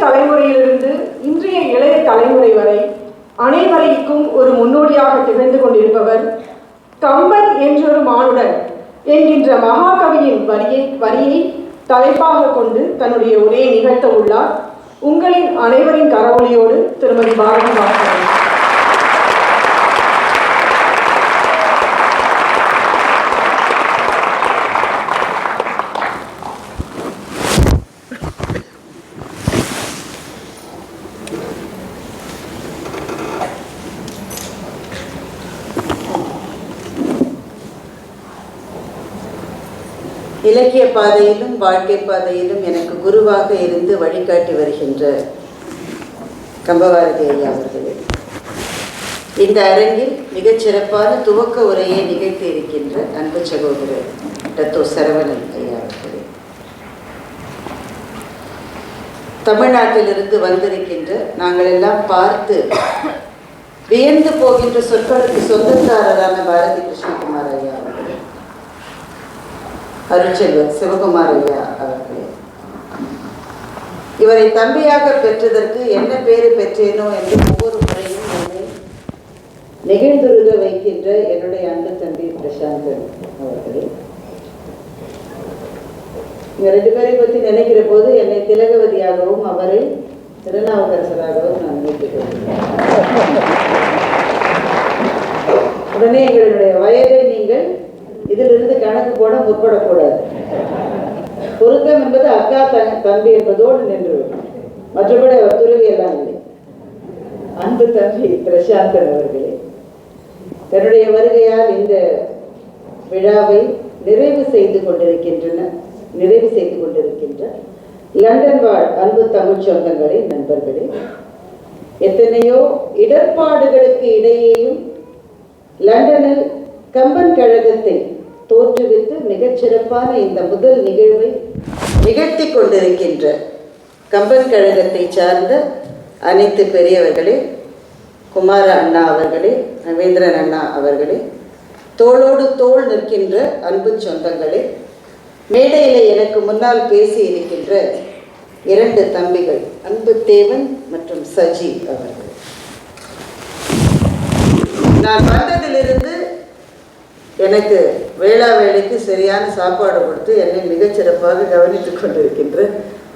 தலைமுறையிலிருந்து இன்றைய இளைய தலைமுறை வரை அனைவரைக்கும் ஒரு முன்னோடியாக திகழ்ந்து கொண்டிருப்பவர் கம்பன் என்றொரு மானுடன் என்கின்ற மகாகவியின் வரியை தலைப்பாக கொண்டு தன்னுடைய உரையை நிகழ்த்த உள்ளார். உங்களின் அனைவரின் கரவொலியோடு திருமதி பாரதி பாஸ்கரன். இலக்கிய பாதையிலும் வாழ்க்கை பாதையிலும் எனக்கு குருவாக இருந்து வழிகாட்டி வருகின்ற கம்பபாரதி ஐயா அவர்களே, இந்த அரங்கில் மிகச்சிறப்பான துவக்க உரையை நிகழ்த்தி இருக்கின்ற அன்பு சகோதரர் டத்தோ சரவணன் ஐயா அவர்களே, தமிழ்நாட்டிலிருந்து வந்திருக்கின்ற நாங்கள் எல்லாம் பார்த்து வியந்து போகின்ற சொற்களுக்கு சொந்தக்காரரான பாரதி கிருஷ்ணகுமார் ஐயா அவர்களே, அருட்செல்வர் சிவகுமார் ஐயா அவர்களே, இவரை தம்பியாக பெற்றதற்கு என்ன பேரு பெற்றேனோ என்று ஒவ்வொரு முறையும் என்னை நெகிழ்ந்துருக வைக்கின்ற என்னுடைய அன்பு தம்பி பிரசாந்தன் அவர்களே, இங்க 2 பேரை பற்றி நினைக்கிற போது என்னை திலகவதியாகவும் அவரை திருநாவுக்கரசராகவும் நான் நினைக்கிறேன். உடனே எங்களுடைய வயதை நீங்கள் இதிலிருந்து கணக்கு போட முற்படக்கூடாது. பொருத்தம் என்பது அக்கா தம்பி என்பதோடு நின்றுவிடும். மற்றபடி அவர் துறவி எல்லாம் இல்லை. அன்பு தம்பி பிரசாந்தன் அவர்களே, தன்னுடைய வருகையால் இந்த விழாவை நிறைவு செய்து கொண்டிருக்கின்ற லண்டன் வாழ் அன்பு தமிழ் சொந்தங்களே, நண்பர்களே, எத்தனையோ இடர்பாடுகளுக்கு இடையேயும் லண்டனில் கம்பன் கழகத்தை தோற்றுவித்து மிகச்சிறப்பான இந்த முதல் நிகழ்வை நிகழ்த்தி கொண்டிருக்கின்ற கம்பன் கழகத்தை சார்ந்த அனைத்து பெரியவர்களே, குமார அண்ணா அவர்களே, ரவீந்திரன் அண்ணா அவர்களே, தோளோடு தோள் நிற்கின்ற அன்பு சொந்தங்களே, மேடையில் எனக்கு முன்னால் பேசி இருக்கின்ற 2 தம்பிகள் அன்பு தேவன் மற்றும் சஜி அவர்கள், நான் வந்ததிலிருந்து எனக்கு வேளைக்கு சரியான சாப்பாடு கொடுத்து என்னை மிகச்சிறப்பாக கவனித்துக் கொண்டிருக்கின்ற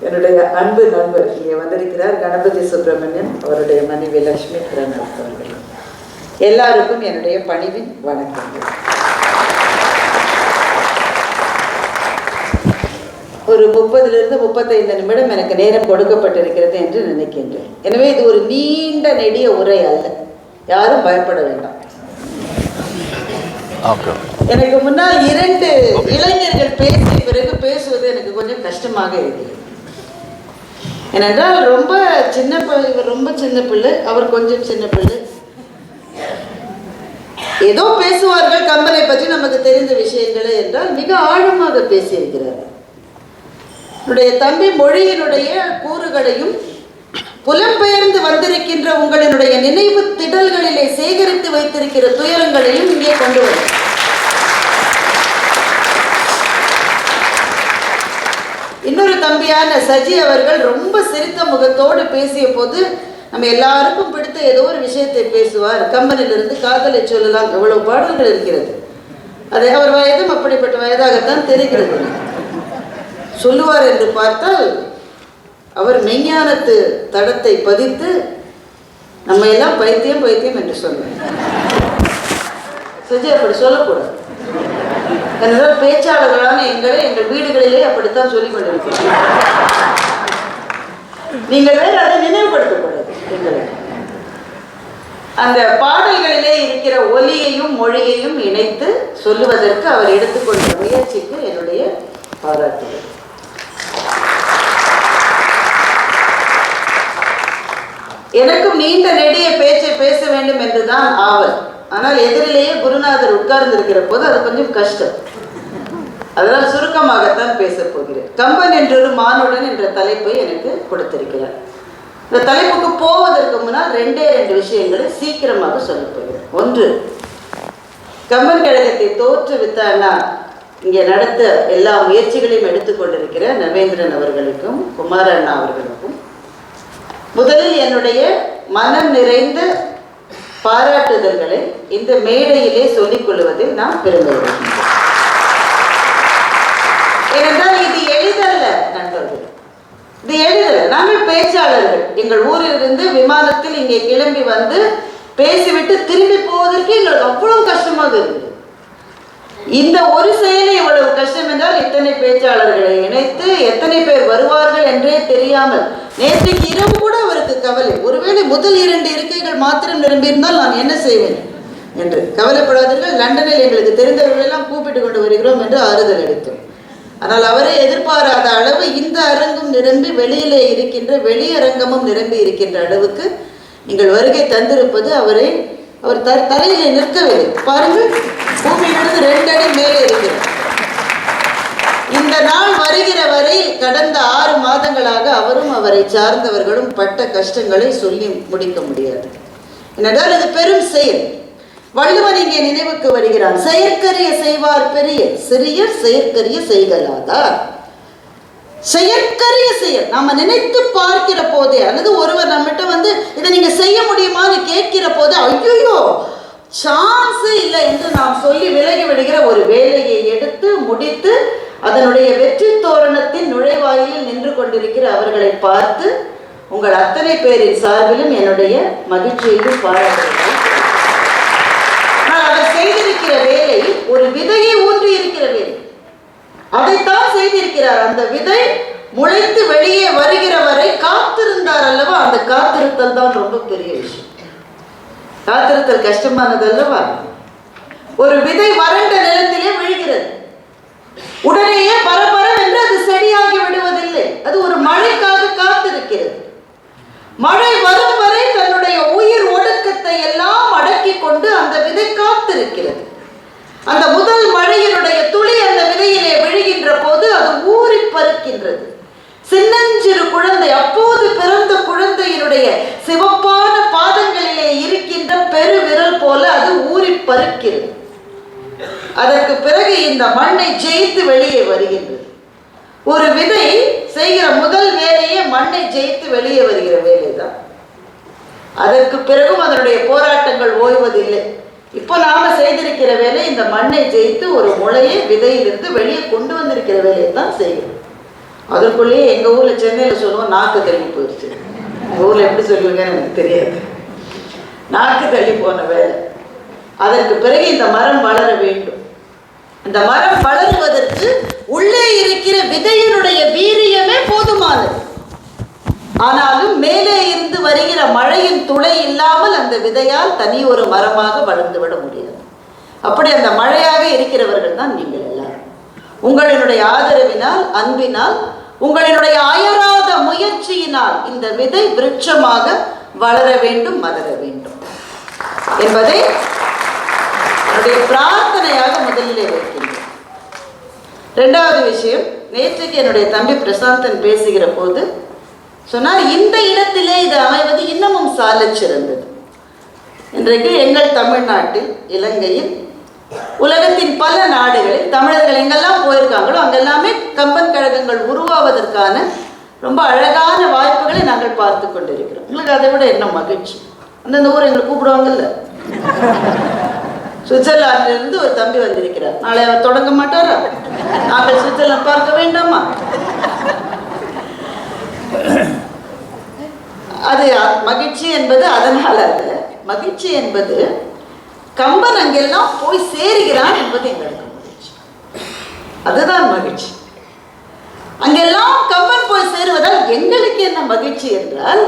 என்னுடைய அன்பு நண்பர் இங்கே வந்திருக்கிறார் கணபதி சுப்பிரமணியன், அவருடைய மனைவி லட்சுமி பிரணவ் அவர்கள். எல்லாருக்கும் என்னுடைய பணிவின் வணக்கங்கள். ஒரு 30லிருந்து 35 நிமிடம் எனக்கு நேரம் கொடுக்கப்பட்டிருக்கிறது என்று நினைக்கின்றேன். எனவே இது ஒரு நீண்ட நெடிய உரை அல்ல, யாரும் பயப்பட வேண்டாம். எனக்கு முன்னால் 2 இளைஞர்கள் பேசிய பிறகு பேசுவது எனக்கு கொஞ்சம் கஷ்டமாக இருக்கிறது. ஏனென்றால் இவர் ரொம்ப சின்ன பிள்ளை, அவர் கொஞ்சம் சின்ன பிள்ளை. ஏதோ பேசுவார்கள் கம்பனை பற்றி நமக்கு தெரிந்த விஷயங்களே என்றால் மிக ஆழமாக பேசியிருக்கிறார். என்னுடைய தம்பி மொழியினுடைய கூறுகளையும் புலம்பெயர்ந்து வந்திருக்கின்ற உங்களினுடைய நினைவு திடல்களிலே சேகரித்து வைத்திருக்கிற துயரங்களையும் இங்கே கொண்டு வரும். இன்னொரு தம்பியான சஜி அவர்கள் ரொம்ப சிரித்த முகத்தோடு பேசிய போது நம்ம எல்லாருக்கும் பிடித்த ஏதோ ஒரு விஷயத்தை பேசுவார். கம்பனிலிருந்து காதலை சொல்லலாம், எவ்வளவு பாடல்கள் இருக்கிறது. அதை அவர் வயதும் அப்படிப்பட்ட வயதாகத்தான் தெரிகிறது. சொல்லுவார் என்று பார்த்தால் அவர் மெய்ஞானத்து தடத்தை பதித்து நம்ம எல்லாம் பைத்தியம் என்று சொன்னார். சஜி அப்படி சொல்லக்கூடாது. அதனால் பேச்சாளர்களான எங்கள் வீடுகளிலே அப்படித்தான் சொல்லிக் கொண்டிருக்கிறோம். நீங்கள் வேறு அதை நினைவுபடுத்தக்கூடாது. எங்களை அந்த பாடல்களிலே இருக்கிற ஒலியையும் மொழியையும் இணைத்து சொல்லுவதற்கு அவர் எடுத்துக்கொண்ட முயற்சிக்கு என்னுடைய பாராட்டுகள். எனக்கும் நீண்ட நெடிய பேச்சை பேச வேண்டும் என்றுதான் ஆவல். ஆனால் எதிரிலேயே குருநாதர் உட்கார்ந்து இருக்கிற போது அது கொஞ்சம் கஷ்டம். அதனால் சுருக்கமாகத்தான் பேச போகிறேன். கம்பன் என்றொரு மானுடன் என்ற தலைப்பை எனக்கு கொடுத்திருக்கிறார். இந்த தலைப்புக்கு போவதற்கு முன்னால் 2 விஷயங்களை சீக்கிரமாக சொல்ல போகிறேன். 1, கம்பன் கழகத்தை தோற்றுவித்த அண்ணா இங்கே நடத்த எல்லா முயற்சிகளையும் எடுத்துக்கொண்டிருக்கிற நவேந்திரன் அவர்களுக்கும் குமார அண்ணா அவர்களுக்கும் முதலில் என்னுடைய மனம் நிறைந்த பாராட்டுதல்களை இந்த மேடையிலே சொல்லிக் கொள்வதில் நான் பெருமைப்படுகிறேன். ஏனென்றால் இது எளிதல்ல நண்பர்கள், இது எளிதல்ல. நாங்கள் பேச்சாளர்கள். எங்கள் ஊரிலிருந்து விமானத்தில் இங்கே கிளம்பி வந்து பேசிவிட்டு திரும்பி போவதற்கு எங்களுக்கு அவ்வளவு கஷ்டமாக இருக்குது. இந்த ஒரு செயலை இவ்வளவு கஷ்டம் என்றால் இத்தனை பேச்சாளர்களை இணைத்து எத்தனை பேர் வருவார்கள் என்றே தெரியாமல் நேற்றைக்கு இரவு கூட அவருக்கு கவலை. ஒருவேளை முதல் 2 இருக்கைகள் மாத்திரம் நிரம்பியிருந்தால் நான் என்ன செய்வேன் என்று. கவலைப்படாதீர்கள், லண்டனில் எங்களுக்கு தெரிந்தவர்களெல்லாம் கூப்பிட்டு கொண்டு வருகிறோம் என்று ஆறுதல் அளித்தோம். ஆனால் அவரே எதிர்பாராத அளவு இந்த அரங்கும் நிரம்பி வெளியிலே இருக்கின்ற வெளியரங்கமும் நிரம்பி இருக்கின்ற அளவுக்கு நீங்கள் வருகை தந்திருப்பது அவர் தரையிலே நிற்கவில்லை. பாருங்கள், பூமியிலிருந்து 2 அடி மேலே இருக்கிறார். இந்த நாள் வருகிற வரை கடந்த 6 மாதங்களாக அவரும் அவரை சார்ந்தவர்களும் பட்ட கஷ்டங்களை சொல்லி முடிக்க முடியாது. ஏனென்றால் இது பெரும் செயல். வள்ளுவன் இங்கே நினைவுக்கு வருகிறான். செயற்கரிய செய்வார் பெரிய, சிறியர் செயற்கரிய செய்கலாதார். செயற்கரிய செயல் நாம நினைத்து பார்க்கிற போதே, அல்லது ஒருவர் நம்மகிட்ட வந்து இதை நீங்க செய்ய முடியுமான்னு கேட்கிற போதே ஐயோ சான்ஸே இல்லை என்று நாம் சொல்லி விலகி விடுகிற ஒரு வேலையை எடுத்து முடித்து அதனுடைய வெற்றி தோரணத்தின் நுழைவாயிலில் நின்று கொண்டிருக்கிற அவர்களை பார்த்து உங்கள் அத்தனை பேரின் சார்பிலும் என்னுடைய மகிழ்ச்சியையும் பாராட்டுகிறேன். ஆனால் அவர் செய்திருக்கிற வேலை ஒரு விதையை ஊன்றி இருக்கிற வேலை. அதைத்தான் செய்திருக்கிறார். அந்த விதை முளைத்து வெளியே வருகிற வரை காத்திருந்தார் அல்லவா? அந்த காத்திருத்தல் தான் ரொம்ப பெரிய விஷயம். காத்திருத்தல் கஷ்டமானது அல்லவா? ஒரு விதை வறண்ட நிலத்திலே விழுகிறது, உடனேயே பரபரவென்று அது செடியாகி விடுவதில்லை. அது ஒரு மழைக்காக காத்திருக்கிறது. மழை வரும் வரை தன்னுடைய உயிர் ஒடுக்கத்தை எல்லாம் அடக்கி கொண்டு அந்த விதை காத்திருக்கிறது. அந்த முதல் மழையினுடைய துளி அந்த விதையிலே விழுகின்ற போது அது ஊறி பருக்கின்றது. சின்னஞ்சிறு குழந்தை, அப்போது பிறந்த குழந்தையினுடைய சிவப்பான பாதங்களிலே இருக்கின்ற பெரு விரல் போல அது ஊறி பருக்கிறது. அதற்கு பிறகு இந்த மண்ணை ஜெயித்து வெளியே வருகின்றது. ஒரு விதை செய்கிற முதல் வேலையே மண்ணை ஜெயித்து வெளியே வருகிற வேலைதான். அதற்கு பிறகும் அதனுடைய போராட்டங்கள் ஓய்வதில்லை. இப்போ நாம செய்திருக்கிற வேலை இந்த மண்ணை ஜெயித்து ஒரு முளையை விதையிலிருந்து வெளியே கொண்டு வந்திருக்கிற வேலையை தான் செய்கிறோம். அதற்குள்ளேயே எங்க ஊர்ல சென்னையில சொல்லுவோம் நாக்கு தள்ளி போயிடுச்சு. எங்க ஊர்ல எப்படி சொல்லுவீங்கன்னு எனக்கு தெரியாது. நாக்கு தள்ளி போன வேலை. அதற்கு பிறகு இந்த மரம் வளர வேண்டும். இந்த மரம் வளருவதற்கு உள்ளே இருக்கிற விதையினுடைய வீரியமே போதுமானது. ஆனாலும் மேலே இருந்து வருகிற மழையின் துளை இல்லாமல் அந்த விதையால் தனி ஒரு மரமாக வளர்ந்துவிட முடியாது. அப்படி அந்த மழையாக இருக்கிறவர்கள் தான் நீங்கள் எல்லாரும். உங்களினுடைய ஆதரவினால், அன்பினால், உங்களினுடைய அயராத முயற்சியினால் இந்த விதை விருட்சமாக வளர வேண்டும், மலர வேண்டும் என்பதை என்னுடைய பிரார்த்தனையாக முதலிலே வைக்கின்றேன். 2வது விஷயம், நேற்றுக்கு என்னுடைய தம்பி பிரசாந்தன் பேசுகிற போது சொன்னார், இந்த இடத்திலே இது அமைவது இன்னமும் சாலச் சிறந்தது. இன்றைக்கு எங்கள் தமிழ்நாட்டில், இலங்கையில், உலகத்தின் பல நாடுகளில் தமிழர்கள் எங்கெல்லாம் போயிருக்காங்களோ அங்கெல்லாமே கம்பன் கழகங்கள் உருவாவதற்கான ரொம்ப அழகான வாய்ப்புகளை நாங்கள் பார்த்து கொண்டிருக்கிறோம். உங்களுக்கு அதை விட என்ன மகிழ்ச்சி. அந்தந்த ஊர் எங்களை கூப்பிடுவாங்கல்ல. சுவிட்சர்லாந்திலிருந்து ஒரு தம்பி வந்திருக்கிறார். நாளை அவர் தொடங்க மாட்டாரா? நாங்கள் சுவிட்சர்லாந்து பார்க்க வேண்டாமா? அது மகிழ்ச்சி என்பது அதனால அல்ல. மகிழ்ச்சி என்பது கம்பன் அங்கெல்லாம் போய் சேருகிறான் என்பது எங்களுக்கு மகிழ்ச்சி. அதுதான் மகிழ்ச்சி. அங்கெல்லாம் கம்பன் போய் சேருவதால் எங்களுக்கு என்ன மகிழ்ச்சி என்றால்,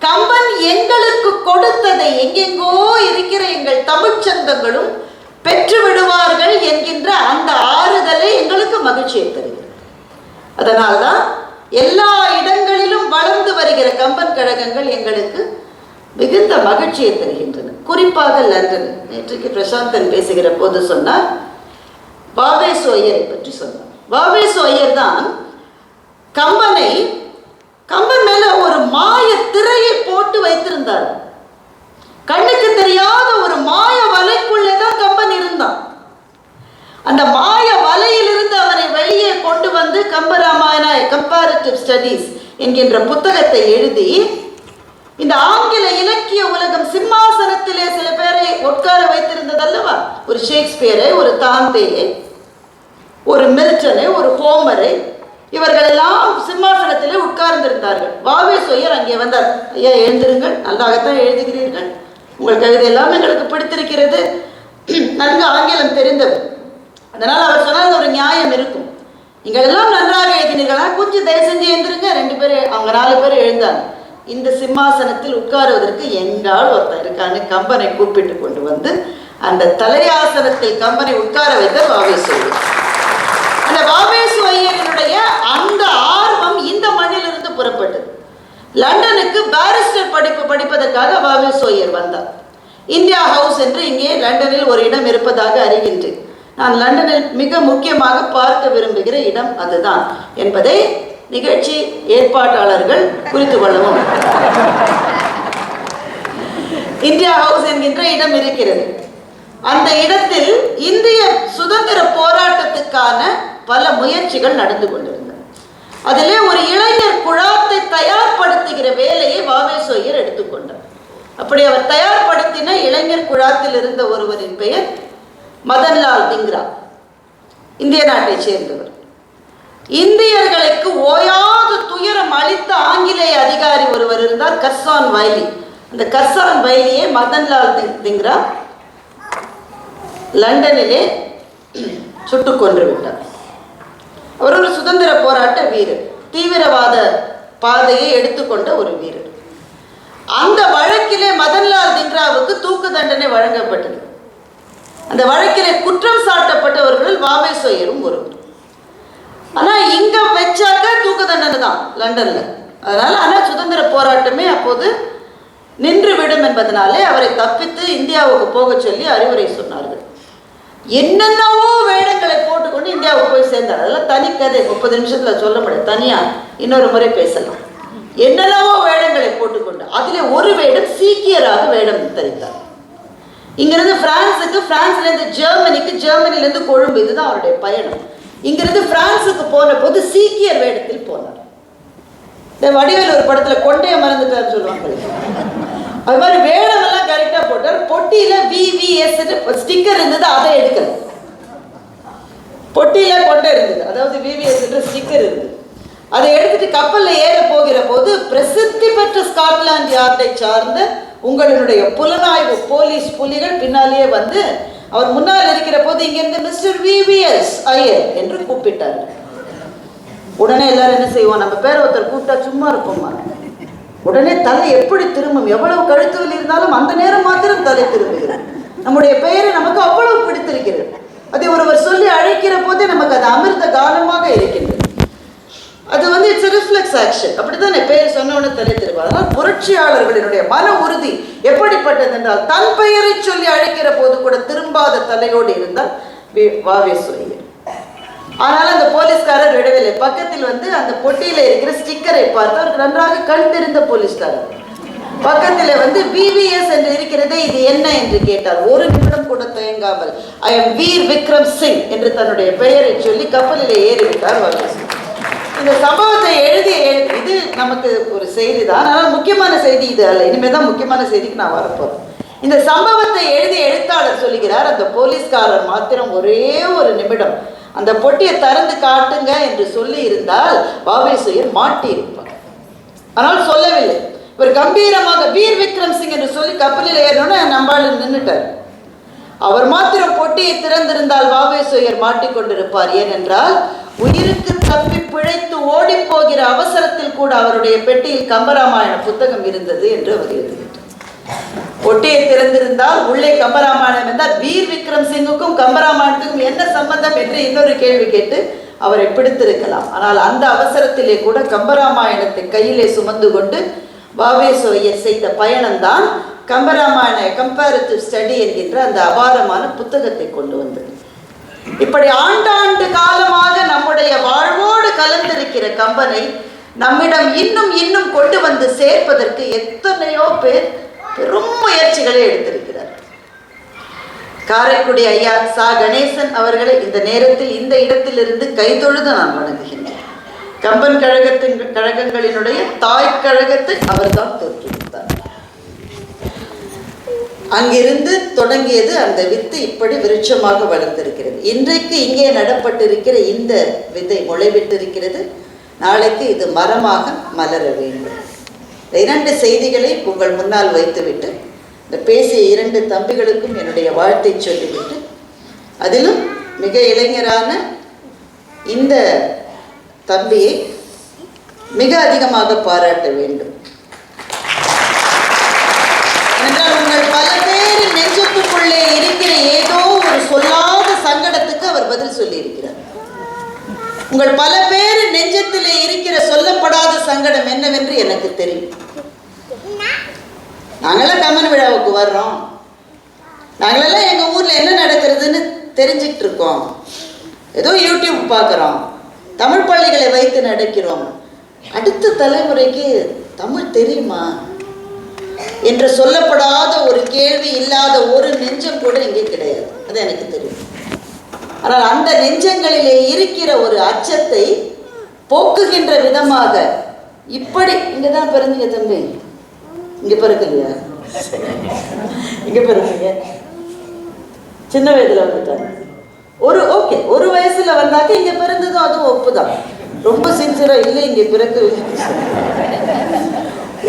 கம்பன் எங்களுக்கு கொடுத்ததை எங்கெங்கோ இருக்கிற எங்கள் தமிழ் சொந்தங்களும் பெற்று விடுவார்கள் என்கின்ற அந்த ஆறுதலை எங்களுக்கு மகிழ்ச்சியை தருகிறது. அதனால்தான் எல்லா இடங்களிலும் வளர்ந்து வருகிற கம்பன் கழகங்கள் எங்களுக்கு மிகுந்த மகிழ்ச்சியை தருகின்றன. குறிப்பாக லண்டன். நேற்றுக்கு பிரசாந்தன் பேசுகிற போது சொன்னார், வாவேசு ஐயரை பற்றி சொன்னார். வாவேசு ஐயர் தான் கம்பன் மேல ஒரு மாய திரையை போட்டு வைத்திருந்தார். கண்ணுக்கு தெரியாத ஒரு மாய வலைக்குள்ளே தான் கம்பன் இருந்தான். அந்த மாய வலையிலிருந்து அவரை வெளியே கொண்டு வந்து கம்பராமாயண கம்பேரிட்டிவ் ஸ்டடீஸ் என்கின்ற புத்தகத்தை எழுதி இந்த ஆங்கில இலக்கிய உலகம் சிம்மாசனத்திலே சில பேரை உட்கார வைத்திருந்ததல்லவா? ஒரு ஷேக்ஸ்பியரை, ஒரு தாந்தேயை, ஒரு மில்டனை, ஒரு ஹோமரை, இவர்கள் எல்லாம் சிம்மாசனத்திலே உட்கார்ந்திருந்தார்கள். வாவே சொய்யர் அங்கே வந்தார். ஐயா எழுந்திருங்கள், நன்றாகத்தான் எழுதுகிறீர்கள், உங்கள் கவிதை எல்லாம் எங்களுக்கு பிடித்திருக்கிறது, நன்கு ஆங்கிலம் தெரிந்தது. அதனால் அவர் சொன்னால் ஒரு நியாயம் இருக்கும். நீங்கள் எல்லாம் நன்றாக எழுதினீர்களா, கொஞ்சம் தயவு செஞ்சு எழுந்திருங்க. 2 பேர், அவங்க 4 பேர் எழுந்தாங்க. இந்த சிம்மாசனத்தில் உட்காருவதற்கு எங்கால் ஒருத்தர் இருக்கான்னு கம்பனை கூப்பிட்டு கொண்டு வந்து அந்த தலையாசனத்தில் கம்பனை உட்கார வைத்த வாவே சொய்யர். அந்த வாவே சொய்யரினுடைய அந்த ஆர்வம் இந்த மண்ணிலிருந்து புறப்பட்டது. லண்டனுக்கு பாரிஸ்டர் படிப்பு படிப்பதற்காக வாவே சொய்யர் வந்தார். இந்தியா ஹவுஸ் என்று இங்கே லண்டனில் ஒரு இடம் இருப்பதாக அறிகின்றேன். நான் லண்டனில் மிக முக்கியமாக பார்க்க விரும்புகிற இடம் அதுதான் என்பதை நிகழ்ச்சி ஏற்பாட்டாளர்கள் குறித்து கொள்ளவும். இந்தியா ஹவுஸ் என்கின்ற இடம் இருக்கிறது. அந்த இடத்தில் இந்திய சுதந்திர போராட்டத்துக்கான பல முயற்சிகள் நடந்து கொண்டிருந்தன. அதிலே ஒரு இளைஞர் குழாத்தை தயார்படுத்துகிற வேலையை வாவே சொய்யர் எடுத்துக்கொண்டார். அப்படி அவர் தயார்படுத்தின இளைஞர் குழாத்தில் இருந்த ஒருவரின் பெயர் மதன்லால் திங்ரா, இந்திய நாட்டை சேர்ந்தவர். இந்தியர்களுக்கு ஓயாது துயரம் அளித்த ஆங்கிலேய அதிகாரி ஒருவர் இருந்தார், கர்சான் வைலி. அந்த கர்சான் வைலியை மதன்லால் திங்ரா லண்டனிலே சுட்டுக் கொன்று விட்டார். அவர் ஒரு சுதந்திர போராட்ட வீரர், தீவிரவாத பாதையை எடுத்துக்கொண்ட ஒரு வீரர். அந்த வழக்கிலே மதன்லால் திங்ராவுக்கு தூக்கு தண்டனை வழங்கப்பட்டது. அந்த வழக்கிலே குற்றம் சாட்டப்பட்டவர்கள் வாவே சொய்யரும் ஒருவர். ஆனால் இங்க வச்சாக்க தூக்கு தண்டனை தான் லண்டன்ல. அதனால ஆனால் சுதந்திர போராட்டமே அப்போது நின்று விடும் என்பதனாலே அவரை தப்பித்து இந்தியாவுக்கு போக சொல்லி அறிவுரை சொன்னார்கள். என்னென்னவோ வேடங்களை போட்டுக்கொண்டு இந்தியாவுக்கு போய் சேர்ந்தார். அதெல்லாம் தனி கதை, 30 நிமிஷத்துல சொல்ல முடியாது, தனியா இன்னொரு முறை பேசலாம். என்னென்னவோ வேடங்களை போட்டுக்கொண்டு அதிலே ஒரு வேடம் சீக்கியராக வேடம் தரித்தார். இங்கிருந்து பிரான்ஸுக்கு, பிரான்ஸ்லேருந்து ஜெர்மனிக்கு, ஜெர்மனிலேருந்து கொழும்பு, இதுதான் அவருடைய பயணம். இங்கிருந்து பிரான்ஸுக்கு போன போது சீக்கியர் வேடத்தில் போனார். இந்த வடிவேல் ஒரு படத்துல கொண்டைய மறந்துட்டார்னு சொல்லுவாங்க. அது மாதிரி வேடமெல்லாம் கரெக்டா போட்டார். பொட்டியில VVS ஸ்டிக்கர் இருந்தது, அதை எடுக்கல. பொட்டியில கொண்டை இருந்தது, அதாவது VVS ஸ்டிக்கர் இருந்தது. அதை எடுத்துட்டு கப்பல்ல ஏற போகிற போது பிரசித்தி பெற்ற ஸ்காட்லாந்து யார்டை சார்ந்த உங்களுடைய புலனாய்வு போலீஸ் புலிகள் பின்னாலேயே வந்து அவர் முன்னால் இருக்கிற போது இங்கிருந்து மிஸ்டர் VVS ஐயர் என்று கூப்பிட்டார். உடனே எல்லாரும் என்ன செய்வோம், நம்ம பேரை ஒருத்தர் கூப்பிட்டா சும்மா இருப்போமா? உடனே தலை எப்படி திரும்பும்? எவ்வளவு கழுத்துவில் இருந்தாலும் அந்த நேரம் மாத்திரம் தலை திரும்புகிறது. நம்முடைய பெயரை நமக்கு அவ்வளவு பிடித்திருக்கிறது. அதை ஒருவர் சொல்லி அழைக்கிற போதே நமக்கு அது அமிர்த கானமாக இருக்கின்றது. அது வந்து இட்ஸ் ரிஃப்ளெக்ஸ் ஆக்ஷன். அப்படிதான் பெயர் சொன்னவொன்னு தலை திரும்ப. அதனால் புரட்சியாளர்களினுடைய மன உறுதி எப்படிப்பட்டது என்றால் தன் பெயரை சொல்லி அழைக்கிற போது கூட திரும்பாத தலையோடு இருந்தால் வாவே சொய்யர். ஆனால் அந்த போலீஸ்காரர் விடவில்லை. பக்கத்தில் வந்து அந்த பொட்டியில இருக்கிற ஸ்டிக்கரை பார்த்து அவருக்கு நன்றாக கண் தெரிந்த போலீஸ்காரர் பக்கத்தில் வந்து VVS என்று இருக்கிறதே, இது என்ன என்று கேட்டார். ஒரு நிமிடம் கூட தயங்காமல் ஐ எம் வீர் விக்ரம் சிங் என்று தன்னுடைய பெயரை சொல்லி கப்பலிலே ஏறிவிட்டார் வாவே சொய்யர். இந்த சம்பவத்தை எழுதி இது நமக்கு ஒரு செய்தி தான், ஆனால் முக்கியமான செய்தி இது அல்ல. இனிமேல் தான் முக்கியமான செய்திக்கு நான் வரப்போறேன். இந்த சம்பவத்தை எழுதி எழுத்தாளர் சொல்லுகிறார், அந்த போலீஸ்காரர் மாத்திரம் ஒரே ஒரு நிமிடம் அந்த பொட்டியை திறந்து காட்டுங்க என்று சொல்லி இருந்தால் வாவே சொய்யர் மாட்டி இருப்பார். ஆனால் சொல்லவில்லை. இவர் கம்பீரமாக வீர் விக்ரம் சிங் என்று சொல்லி கப்பலில் ஏறணும்னு நம்பாளு நின்றுட்டார். அவர் மாத்திரம் பொட்டியை திறந்திருந்தால் வாவே சொய்யர் மாட்டிக்கொண்டிருப்பார். ஏனென்றால் உயிருக்கு தப்பி பிழைத்து ஓடி போகிற அவசரத்தில் கூட அவருடைய பெட்டியில் கம்பராமாயண புத்தகம் இருந்தது என்று அவர் எழுதுகிறார். பொட்டியை திறந்திருந்தால் உள்ளே கம்பராமாயணம் என்றால் வீர் விக்ரம் சிங்குக்கும் கம்பராமாயணத்துக்கும் என்ன சம்பந்தம் என்று இன்னொரு கேள்வி கேட்டு அவரை பிடித்திருக்கலாம். ஆனால் அந்த அவசரத்திலே கூட கம்பராமாயணத்தை கையிலே சுமந்து கொண்டு வாவே சொய்யர் செய்த பயணம்தான் கம்பராமாயண கம்பேரிட்டிவ் ஸ்டடி என்கின்ற அந்த அபாரமான புத்தகத்தை கொண்டு வந்தது. இப்படி ஆண்டாண்டு காலமாக நம்முடைய வாழ்வோடு கலந்திருக்கிற கம்பனை நம்மிடம் இன்னும் இன்னும் கொண்டு வந்து சேர்ப்பதற்கு எத்தனையோ பேர் பெரும் முயற்சிகளை எடுத்திருக்கிறார். காரைக்குடி ஐயா சா கணேசன் அவர்களை இந்த நேரத்தில் இந்த இடத்திலிருந்து கைதொழுது நான் வணங்குகின்றேன். கம்பன் கழகங்களினுடைய தாய் கழகத்தை அவர்தான் தோற்றுவித்தார். அங்கிருந்து தொடங்கியது அந்த வித்து இப்படி விருட்சமாக வளர்ந்திருக்கிறது. இன்றைக்கு இங்கே நடப்பட்டிருக்கிற இந்த விதை முளைவிட்டிருக்கிறது. நாளைக்கு இது மரமாக மலர வேண்டும். இந்த 2 செய்திகளை உங்கள் முன்னால் வைத்துவிட்டு இந்த பேசிய 2 தம்பிகளுக்கும் என்னுடைய வாழ்த்தை சொல்லிவிட்டு, அதிலும் மிக இளைஞரான இந்த தம்பியை மிக அதிகமாக பாராட்ட வேண்டும். என்றால் உங்கள் பல பேர் நெஞ்சத்துக்குள்ளே இருக்கிற ஏதோ ஒரு சொல்லாத சங்கடத்துக்கு அவர் பதில் சொல்லியிருக்கிறார். உங்கள் பல பேர் நெஞ்சத்திலே இருக்கிற சொல்லப்படாத சங்கடம் என்னவென்று எனக்கு தெரியும். நாங்களாம் கம்பன் விழாவுக்கு வர்றோம், நாங்களெல்லாம் எங்கள் ஊரில் என்ன நடக்கிறதுன்னு தெரிஞ்சுக்கிட்டு இருக்கோம். ஏதோ யூடியூப் பார்க்குறோம், தமிழ் பள்ளிகளை வைத்து நடக்கிறோம். அடுத்த தலைமுறைக்கு தமிழ் தெரியுமா என்று சொல்லப்படாத ஒரு கேள்வி இல்லாத ஒரு நெஞ்சம் கூட இங்கே கிடையாது. அது எனக்கு தெரியும். ஆனால் அந்த நெஞ்சங்களிலே இருக்கிற ஒரு அச்சத்தை போக்குகின்ற விதமாக இப்படி இங்கே தான் பிறந்தீங்க தம்பி, இங்கே பிறக்கலையா? இங்கே பிறந்தீங்க, சின்ன வயதில் வந்துட்டாங்க. ஒரு வயசுல வந்தாக்க இங்கே பிறந்ததும் அதுவும் ஒப்புதான். ரொம்ப சின்சியரா இல்லை, இங்கே பிறக்க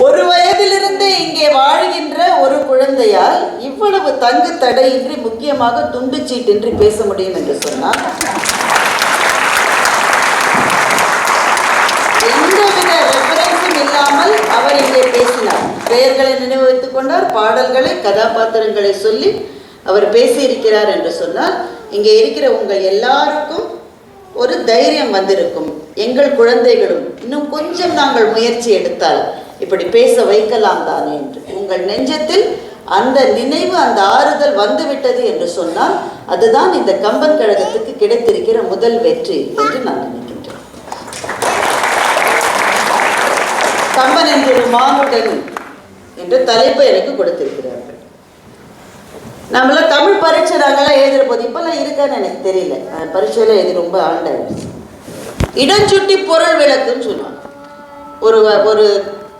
ஒரு வயதிலிருந்தே இங்கே வாழ்கின்ற ஒரு குழந்தையால் இவ்வளவு தங்கு தடையின்றி, முக்கியமாக துண்டு சீட்டின்றி பேச முடியும் என்று சொன்னால் எந்தவித ரெஃபரன்ஸும் இல்லாமல் அவர் இங்கே பேசினார். பெயர்களை நினைவு வைத்துக் கொண்டார், பாடல்களை, கதாபாத்திரங்களை சொல்லி அவர் பேசியிருக்கிறார் என்று சொன்னால் இங்கே இருக்கிற உங்கள் எல்லாருக்கும் ஒரு தைரியம் வந்திருக்கும். எங்கள் குழந்தைகளும் இன்னும் கொஞ்சம் நாங்கள் முயற்சி எடுத்தால் இப்படி பேச வைக்கலாம் தானே என்று உங்கள் நெஞ்சத்தில் அந்த நினைவு, அந்த ஆறுதல் வந்துவிட்டது என்று சொன்னால் அதுதான் இந்த கம்பன் கழகத்துக்கு கிடைத்திருக்கிற முதல் வெற்றி என்று நான் நினைக்கின்றேன். கம்பன் என்ற மானுடன் என்ற தலைப்பை எனக்கு கொடுத்திருக்கிறார்கள். நம்மளாம் தமிழ் பரீட்சை நாங்களாம் எழுதுகிற போது இப்பெல்லாம் இருக்கான்னு எனக்கு தெரியல, பரீட்சையில் எழுதி ரொம்ப ஆண்டாயிடுச்சு. இடஞ்சுட்டி பொருள் விளக்குன்னு சொல்லுவாங்க. ஒரு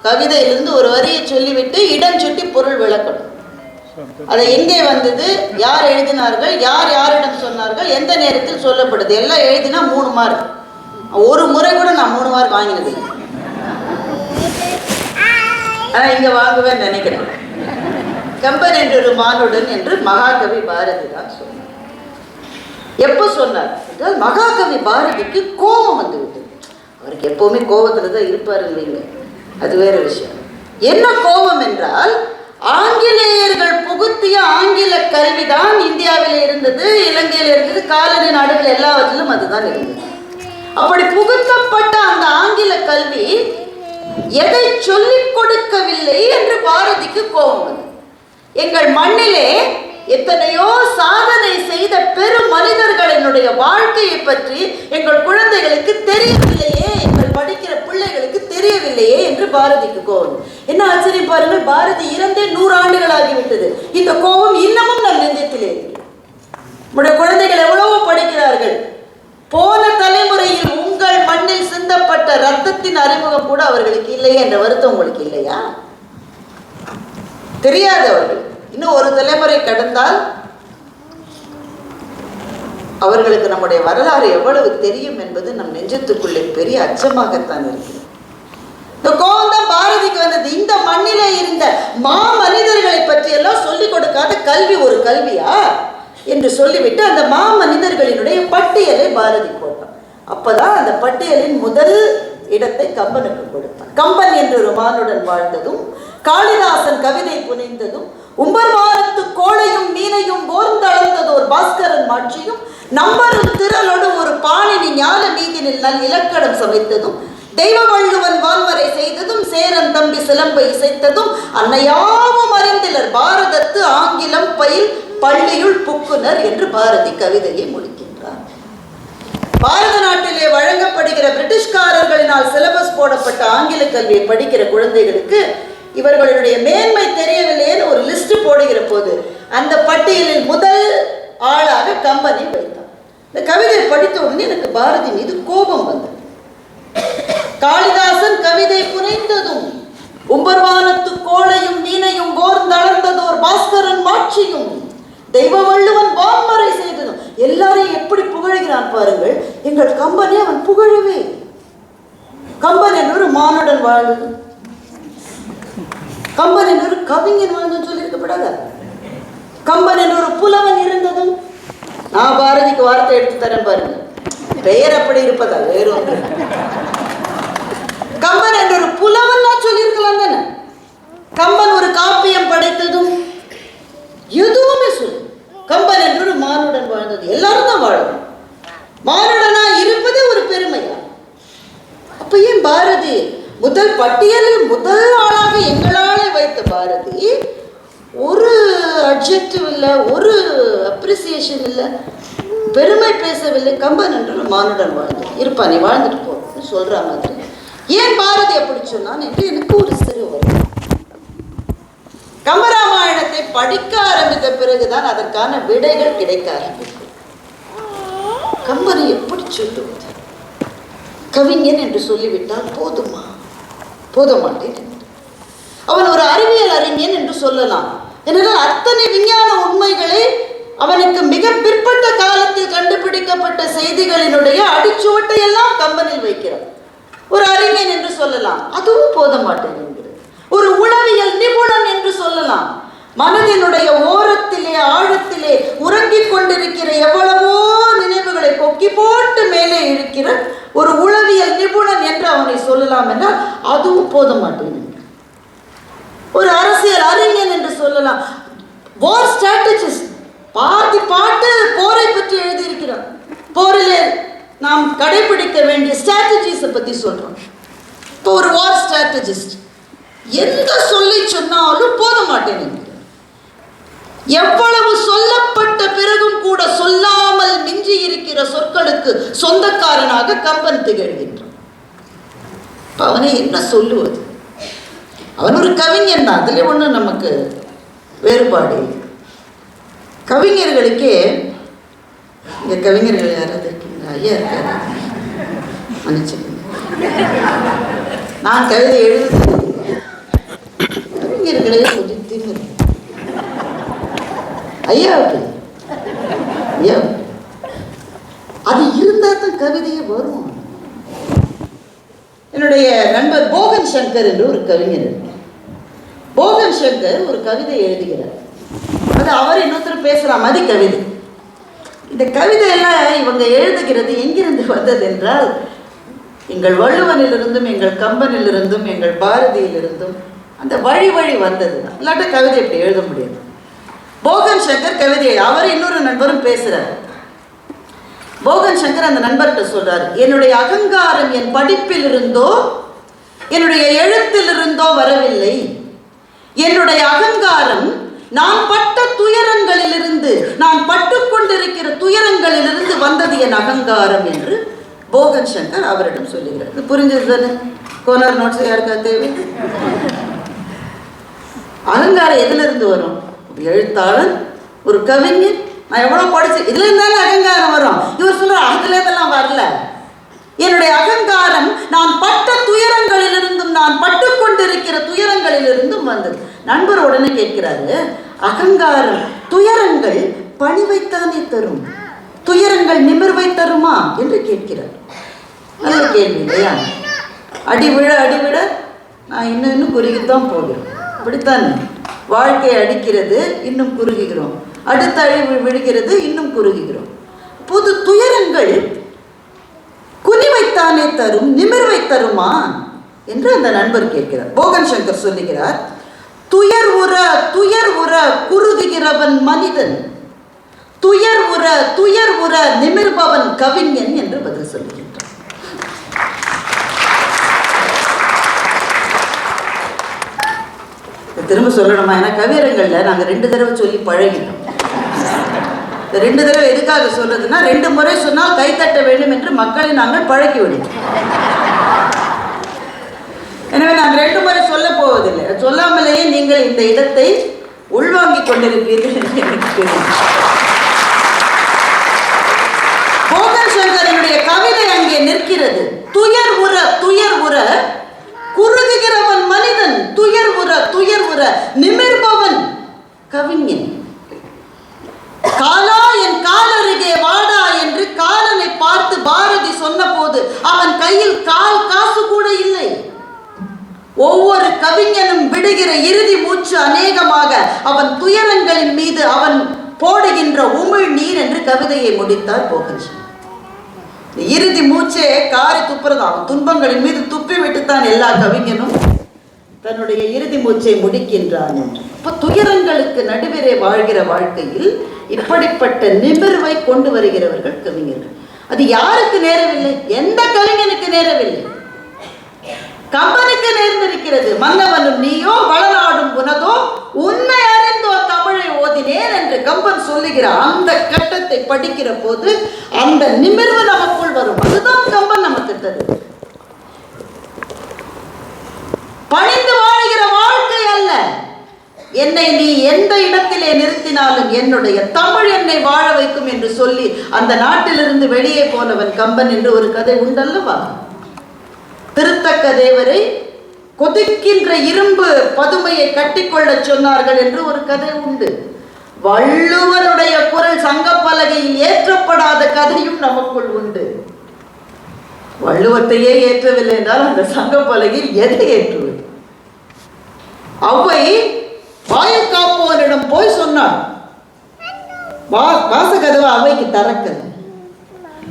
கவிதையிலிருந்து ஒரு வரியை சொல்லிவிட்டு இடம் சுட்டி பொருள் விளக்கணும். அதை எங்கே வந்தது, யார் எழுதினார்கள், யார் யாரிடம் சொன்னார்கள், எந்த நேரத்தில் சொல்லப்படுது, எல்லாம் எழுதினா 3 மார்க். ஒரு முறை கூட நான் 3 மார்க் வாங்கினது, ஆனால் இங்கே வாங்குவேன்னு நினைக்கிறேன். கம்பன் என்ற ஒரு மானுடன் என்று மகாகவி பாரதி தான் சொன்னார். எப்போ சொன்னார் என்றால் மகாகவி பாரதிக்கு கோபம் வந்து விட்டது. அவருக்கு எப்போவுமே கோபத்தில் தான் இருப்பார் இல்லைங்க, அது வேற விஷயம். என்ன கோபம் என்றால் ஆங்கிலேயர்கள் புகுத்திய ஆங்கில கல்விதான் இந்தியாவில் இருந்தது, இலங்கையில் இருந்தது, காலனி நாடுகள் எல்லாவற்றிலும் அதுதான் இருந்தது. அப்படி புகுத்தப்பட்ட அந்த ஆங்கில கல்வி எதை சொல்லிக் கொடுக்கவில்லை என்று பாரதிக்கு கோபம் வந்தது. எங்கள் மண்ணிலே எத்தனையோ சாதனை செய்த பெரும் மனிதர்களினுடைய வாழ்க்கையை பற்றி எங்கள் குழந்தைகளுக்கு தெரியவில்லையே, எங்கள் படிக்கிற பிள்ளைகளுக்கு தெரியவில்லையே என்று பாரதிக்கு கோபம். என்ன ஆச்சரியம் பாருங்கள், பாரதி இறந்தே 100 ஆண்டுகள் ஆகிவிட்டது. இந்த கோபம் இன்னமும் நம் நெஞ்சத்திலே இருக்கு. நம்முடைய குழந்தைகள் எவ்வளவோ படிக்கிறார்கள். போன தலைமுறையில் உங்கள் மண்ணில் சிந்தப்பட்ட ரத்தத்தின் அறிமுகம் கூட அவர்களுக்கு இல்லையே என்ற வருத்தம் உங்களுக்கு இல்லையா? தெரியாதவர்கள் இன்னும் ஒரு தலைமுறை கடந்தால் அவர்களுக்கு நம்முடைய வரலாறு எவ்வளவு தெரியும் என்பது நம் நெஞ்சத்துக்குள்ளே பெரிய அச்சமாகத்தான் இருக்கிறது. இந்த கோபம் தான் பாரதிக்கு வந்தது. இந்த மண்ணிலே இருந்த மனிதர்களை பற்றி எல்லாம் சொல்லிக் கொடுக்காத கல்வி ஒரு கல்வியா என்று சொல்லிவிட்டு அந்த மனிதர்களினுடைய பட்டியலை பாரதி போட்டான். அப்பதான் அந்த பட்டியலின் முதல் இடத்தை கம்பனுக்கு கொடுத்தான். கம்பன் என்ற ஒரு மானுடன் வாழ்ந்ததும், காளிதாசன் கவிதை புனைந்ததும், உம்பர்வாரத்து கோளையும் மீனையும் போர்ந்தளந்ததோர் பாஸ்கரன் மாட்சியும், நம்பரும் திரளோடு ஒரு பாணினி ஞான நீதினில் நல் இலக்கணம் சமைத்ததும், தெய்வ வள்ளுவன் வான்வரை செய்ததும், சேரன் தம்பி சிலம்பை இசைத்ததும், அன்னையாவும் அறிந்திலர் பாரதத்து ஆங்கிலம் பயில் பள்ளியுள் புக்குனர் என்று பாரதி கவிதையை முடிக்கின்றார். பாரத நாட்டிலே வழங்கப்படுகிற பிரிட்டிஷ்காரர்களினால் சிலபஸ் போடப்பட்ட ஆங்கில கல்வியை படிக்கிற குழந்தைகளுக்கு இவர்களுடைய மேன்மை தெரியவில்லைன்னு ஒரு லிஸ்ட் போடுகிற போது அந்த பட்டியலில் முதல் ஆளாக கம்பனை வைத்தார். இந்த கவிதையை படித்த உடனே எனக்கு பாரதி மீது கோபம் வந்தது. காளிதாசன் கவிதை புனைந்ததும், உம்பர்வானத்து கோளையும் மீனையும் கோர்ந்தளர்ந்ததோர் பாஸ்கரன் மாட்சியும், தெய்வ வள்ளுவன் வான்மறை செய்ததும். எல்லாரையும் எப்படி புகழ்கிறான் பாருங்கள். எங்கள் கம்பனே அவன் புகழவே. கம்பன் என்று மானுடன் வாழ்ந்தது, கம்பன் என்று கவிஞன் வாழ்ந்ததுன்னு சொல்லியிருக்கப்படாத, கம்பன் என்று புலவன் இருந்ததும். நான் பாரதிக்கு வார்த்தை எடுத்து தரேன் பாருங்க, பெயர் அப்படி இருப்பதா வேறு ஒன்று. கம்பன் என்ற ஒரு புலவன் நான் சொல்லியிருக்கலாம் தானே. கம்பன் ஒரு காப்பியம் படைத்ததும் எதுவுமே சொல்லு. கம்பன் என்று ஒரு மானுடன் வாழ்ந்தது. எல்லாரும் தான் வாழணும். மானுடனா இருப்பதே ஒரு பெருமையா? அப்ப ஏன் பாரதி முதல் பட்டியலில் முதல் ஆளாக எங்களாலே வைத்த பாரதி ஒரு அட்ஜெக்டிவ் இல்லை, ஒரு அப்ரிசியேஷன் இல்லை, பெருமை பேசவில்லை. கம்பன் என்று மானுடன் வாழ்ந்து இருப்பா, நீ வாழ்ந்துட்டு போ சொல்ற மாதிரி. ஏன் பாரதி அப்படி சொன்னான் என்று எனக்கு ஒரு சிறு வரும். கம்பராமாயணத்தை படிக்க ஆரம்பித்த பிறகுதான் அதற்கான விடைகள் கிடைக்க ஆரம்பிக்கும். கம்பனை எப்படி சொல்லுவது? கவிஞன் என்று சொல்லிவிட்டால் போதுமா? போத மாட்டேன். அவன் ஒரு அறிவியல் அறிஞன் என்று சொல்லலாம். ஏனென்றால் அத்தனை விஞ்ஞான உண்மைகளை அவனுக்கு மிக பிற்பட்ட காலத்தில் கண்டுபிடிக்கப்பட்ட செய்திகளினுடைய அடிச்சுவட்டை எல்லாம் கம்பனில் வைக்கிறான். ஒரு அறிஞன் என்று சொல்லலாம், அதுவும் போத மாட்டேன் என்கிறது. ஒரு உளவியல் நிபுணன் என்று சொல்லலாம். மனதினுடைய ஓரத்திலே ஆழத்திலே உறங்கிக் கொண்டிருக்கிற எவ்வளவோ நினைவுகளை கொக்கி போட்டு மேலே இருக்கிற ஒரு உளவியல் நிபுணன் என்று அவனை சொல்லலாம் என்றால் அதுவும் போத மாட்டேன். ஒரு அரசியல் அறிஞன் என்று சொல்லலாம். வார் ஸ்ட்ராட்டஜிஸ்ட், பாதி பாட்டு போரை பற்றி எழுதியிருக்கிறான். போரிலே நாம் கடைபிடிக்க வேண்டிய ஸ்ட்ராட்டஜிஸை பற்றி சொல்றோம். இப்போ ஒரு வார் ஸ்ட்ராட்டஜிஸ்ட் எந்த சொல்லி சொன்னாலும் போத மாட்டேன். எவ்வளவு சொல்லப்பட்ட பிறகும் கூட சொல்லாமல் மிஞ்சி இருக்கிற சொற்களுக்கு சொந்தக்காரனாக கம்பன் திகழ்கின்றான். அவனை என்ன சொல்லுவது? அவன் ஒரு கவிஞன் தான், அதுல ஒண்ணு நமக்கு வேறுபாடு. கவிஞர்களுக்கே, இங்க கவிஞர்கள் யாராவது இருக்கீங்களா? ஐயா இருக்காரு, மன்னிச்சுக்கோங்க, நான் கவிதை எழுத கவிஞர்களே கொஞ்சம் திமிரு. ஐயா ஐயா அது இருந்தா தான் கவிதையே வரும். என்னுடைய நண்பர் போகன் சங்கர் என்று ஒரு கவிஞர். போகன் சங்கர் ஒரு கவிதை எழுதுகிறார். அது அவர் இன்னொருத்தர் பேசலாம், மதி கவிதை. இந்த கவிதையெல்லாம் இவங்க எழுதுகிறது எங்கிருந்து வந்தது என்றால், எங்கள் வள்ளுவனிலிருந்தும் எங்கள் கம்பனிலிருந்தும் எங்கள் பாரதியிலிருந்தும் அந்த வழி வழி வந்தது தான். இல்லாட்ட கவிதை இப்படி எழுத முடியாது. போகன் சங்கர் கவிதையை, அவர் இன்னொரு நண்பரும் பேசுறார். போகன் சங்கர் அந்த நண்பர்கிட்ட சொல்றாரு, என்னுடைய அகங்காரம் என் படிப்பில் இருந்தோ என்னுடைய எழுத்தில் இருந்தோ வரவில்லை. என்னுடைய அகங்காரம் நான் பட்ட துயரங்களிலிருந்து, நான் பட்டுக்கொண்டிருக்கிற துயரங்களிலிருந்து வந்தது என் அகங்காரம் என்று போகன் சங்கர் அவரிடம் சொல்லுகிறார். இது புரிஞ்சது தானே? கோனர் நோட்ஸ் யாருக்கா தேவை? அகங்காரம் எதுல இருந்து வரும்? எழுத்தாளன், ஒரு கவிஞன். நான் எவ்வளவு படிச்சு இதுல இருந்தாலும் அகங்காரம் வரும். இவர் சொல்ற அதுல இதெல்லாம் வரல. என்னுடைய அகங்காரம் நான் பட்ட துயரங்களிலிருந்தும், நான் பட்டுக்கொண்டிருக்கிற துயரங்களிலிருந்தும் வந்தது. நண்பர் உடனே கேட்கிறாரு, அகங்காரம் துயரங்கள் பணிவைத்தானே தரும், துயரங்கள் நிமிர்வை தருமா என்று கேட்கிறார். நல்ல கேள்வி இல்லையா? அடிவிழ அடிவிழ நான் இன்னும் குறுகித்தான் போகிறேன். அப்படித்தானே வாழ்க்கை அடிக்கிறது, இன்னும் குறுகுகிறோம். அடுத்த அழிவு விழுகிறது, இன்னும் குறுகுகிறோம். புது துயரங்கள் குனிவைத்தானே தரும், நிமிர்வை தருமா என்று அந்த நண்பர் கேட்கிறார். போகன் சங்கர் சொல்லுகிறார், துயர் உற குறுகுகிறவன் மனிதன், துயர் உற நிமிர்பவன் கவிஞன் என்று பதில் சொல்லுகின்றார். திரும்ப சொல்லணுமா? ஏன்னா கவியரங்கள்ல நாங்கள் 2 தடவை சொல்லி பழகிட்டோம். இந்த 2 தடவை எதுக்காக சொல்றதுன்னா, 2 முறை சொன்னால் கைத்தட்ட வேண்டும் என்று மக்களை நாங்கள் பழக்கி விடுவோம். எனவே நான் 2 முறை சொல்ல போவதில்லை. சொல்லாமலேயே நீங்கள் இந்த இடத்தை உள்வாங்கிக் கொண்டிருப்பீர்கள் என்று எனக்கு தெரியும். போகன் சங்கரனுடைய கவிதை அங்கே அங்கே நிற்கிறது. துயர் உற துயர் உற குறுகுகிறவன் மனிதன், துயர் உற துயர் உற நிமிர்பவன் கவிஞன். காலா என் காலருகே வாடா என்று காலனை பார்த்து பாரதி சொன்ன போது அவன் கையில் காசு கூட இல்லை. ஒவ்வொரு கவிஞனும் விடுகிற இறுதி மூச்சு அநேகமாக அவன் துயரங்களின் மீது அவன் போடுகின்ற உமிழ் நீர் என்று கவிதையை முடித்தார் போகன்ஜி. இறுதி மூச்சே காரி துப்புறது. அவன் துன்பங்களின் மீது துப்பி விட்டுத்தான் எல்லா கவிஞனும் தன்னுடைய இறுதி மூச்சை முடிக்கின்றான் என்று. இப்போ துயரங்களுக்கு நடுவிலே வாழ்கிற வாழ்க்கையில் இப்படிப்பட்ட நிமிர்வை கொண்டு வருகிறவர்கள் கவிஞர்கள். அது யாருக்கு நேரவில்லை? எந்த கவிஞனுக்கு நேரவில்லை? கம்பனுக்கு நேர்ந்திருக்கிறது. மன்னவனும் நீயோ வளநாடும் உனதோ உன்னை அறிந்தோ தமிழை ஓதினேன் என்று கம்பன் சொல்லுகிற அந்த கட்டத்தை படிக்கிற போது அந்த நிமிர்வு நமக்குள் வரும். அதுதான் கம்பன் நமக்கு தருது. பணிந்து வாழ்கிற வாழ்க்கை அல்ல. என்னை நீ எந்த இடத்திலே நிறுத்தினாலும் என்னுடைய தமிழ் என்னை வாழ வைக்கும் என்று சொல்லி அந்த நாட்டிலிருந்து வெளியே போனவன் கம்பன் என்று ஒரு கதை உண்டல்லவா? திருத்தக்க தேவரை கொதிக்கின்ற இரும்பு பதுமையை கட்டிக்கொள்ள சொன்னார்கள் என்று ஒரு கதை உண்டு. வள்ளுவனுடைய குரல் சங்கப்பலகையில் ஏற்றப்படாத கதையும் நமக்குள் உண்டு. வள்ளுவத்தையே ஏற்றவில்லை என்றால் அந்த சங்கப்பலகையில் எதை ஏற்றுவது? அவ்வை வாயில் காப்பவனிடம் போய் சொன்னாள். வாசகதவை அவைக்கு திறக்கல.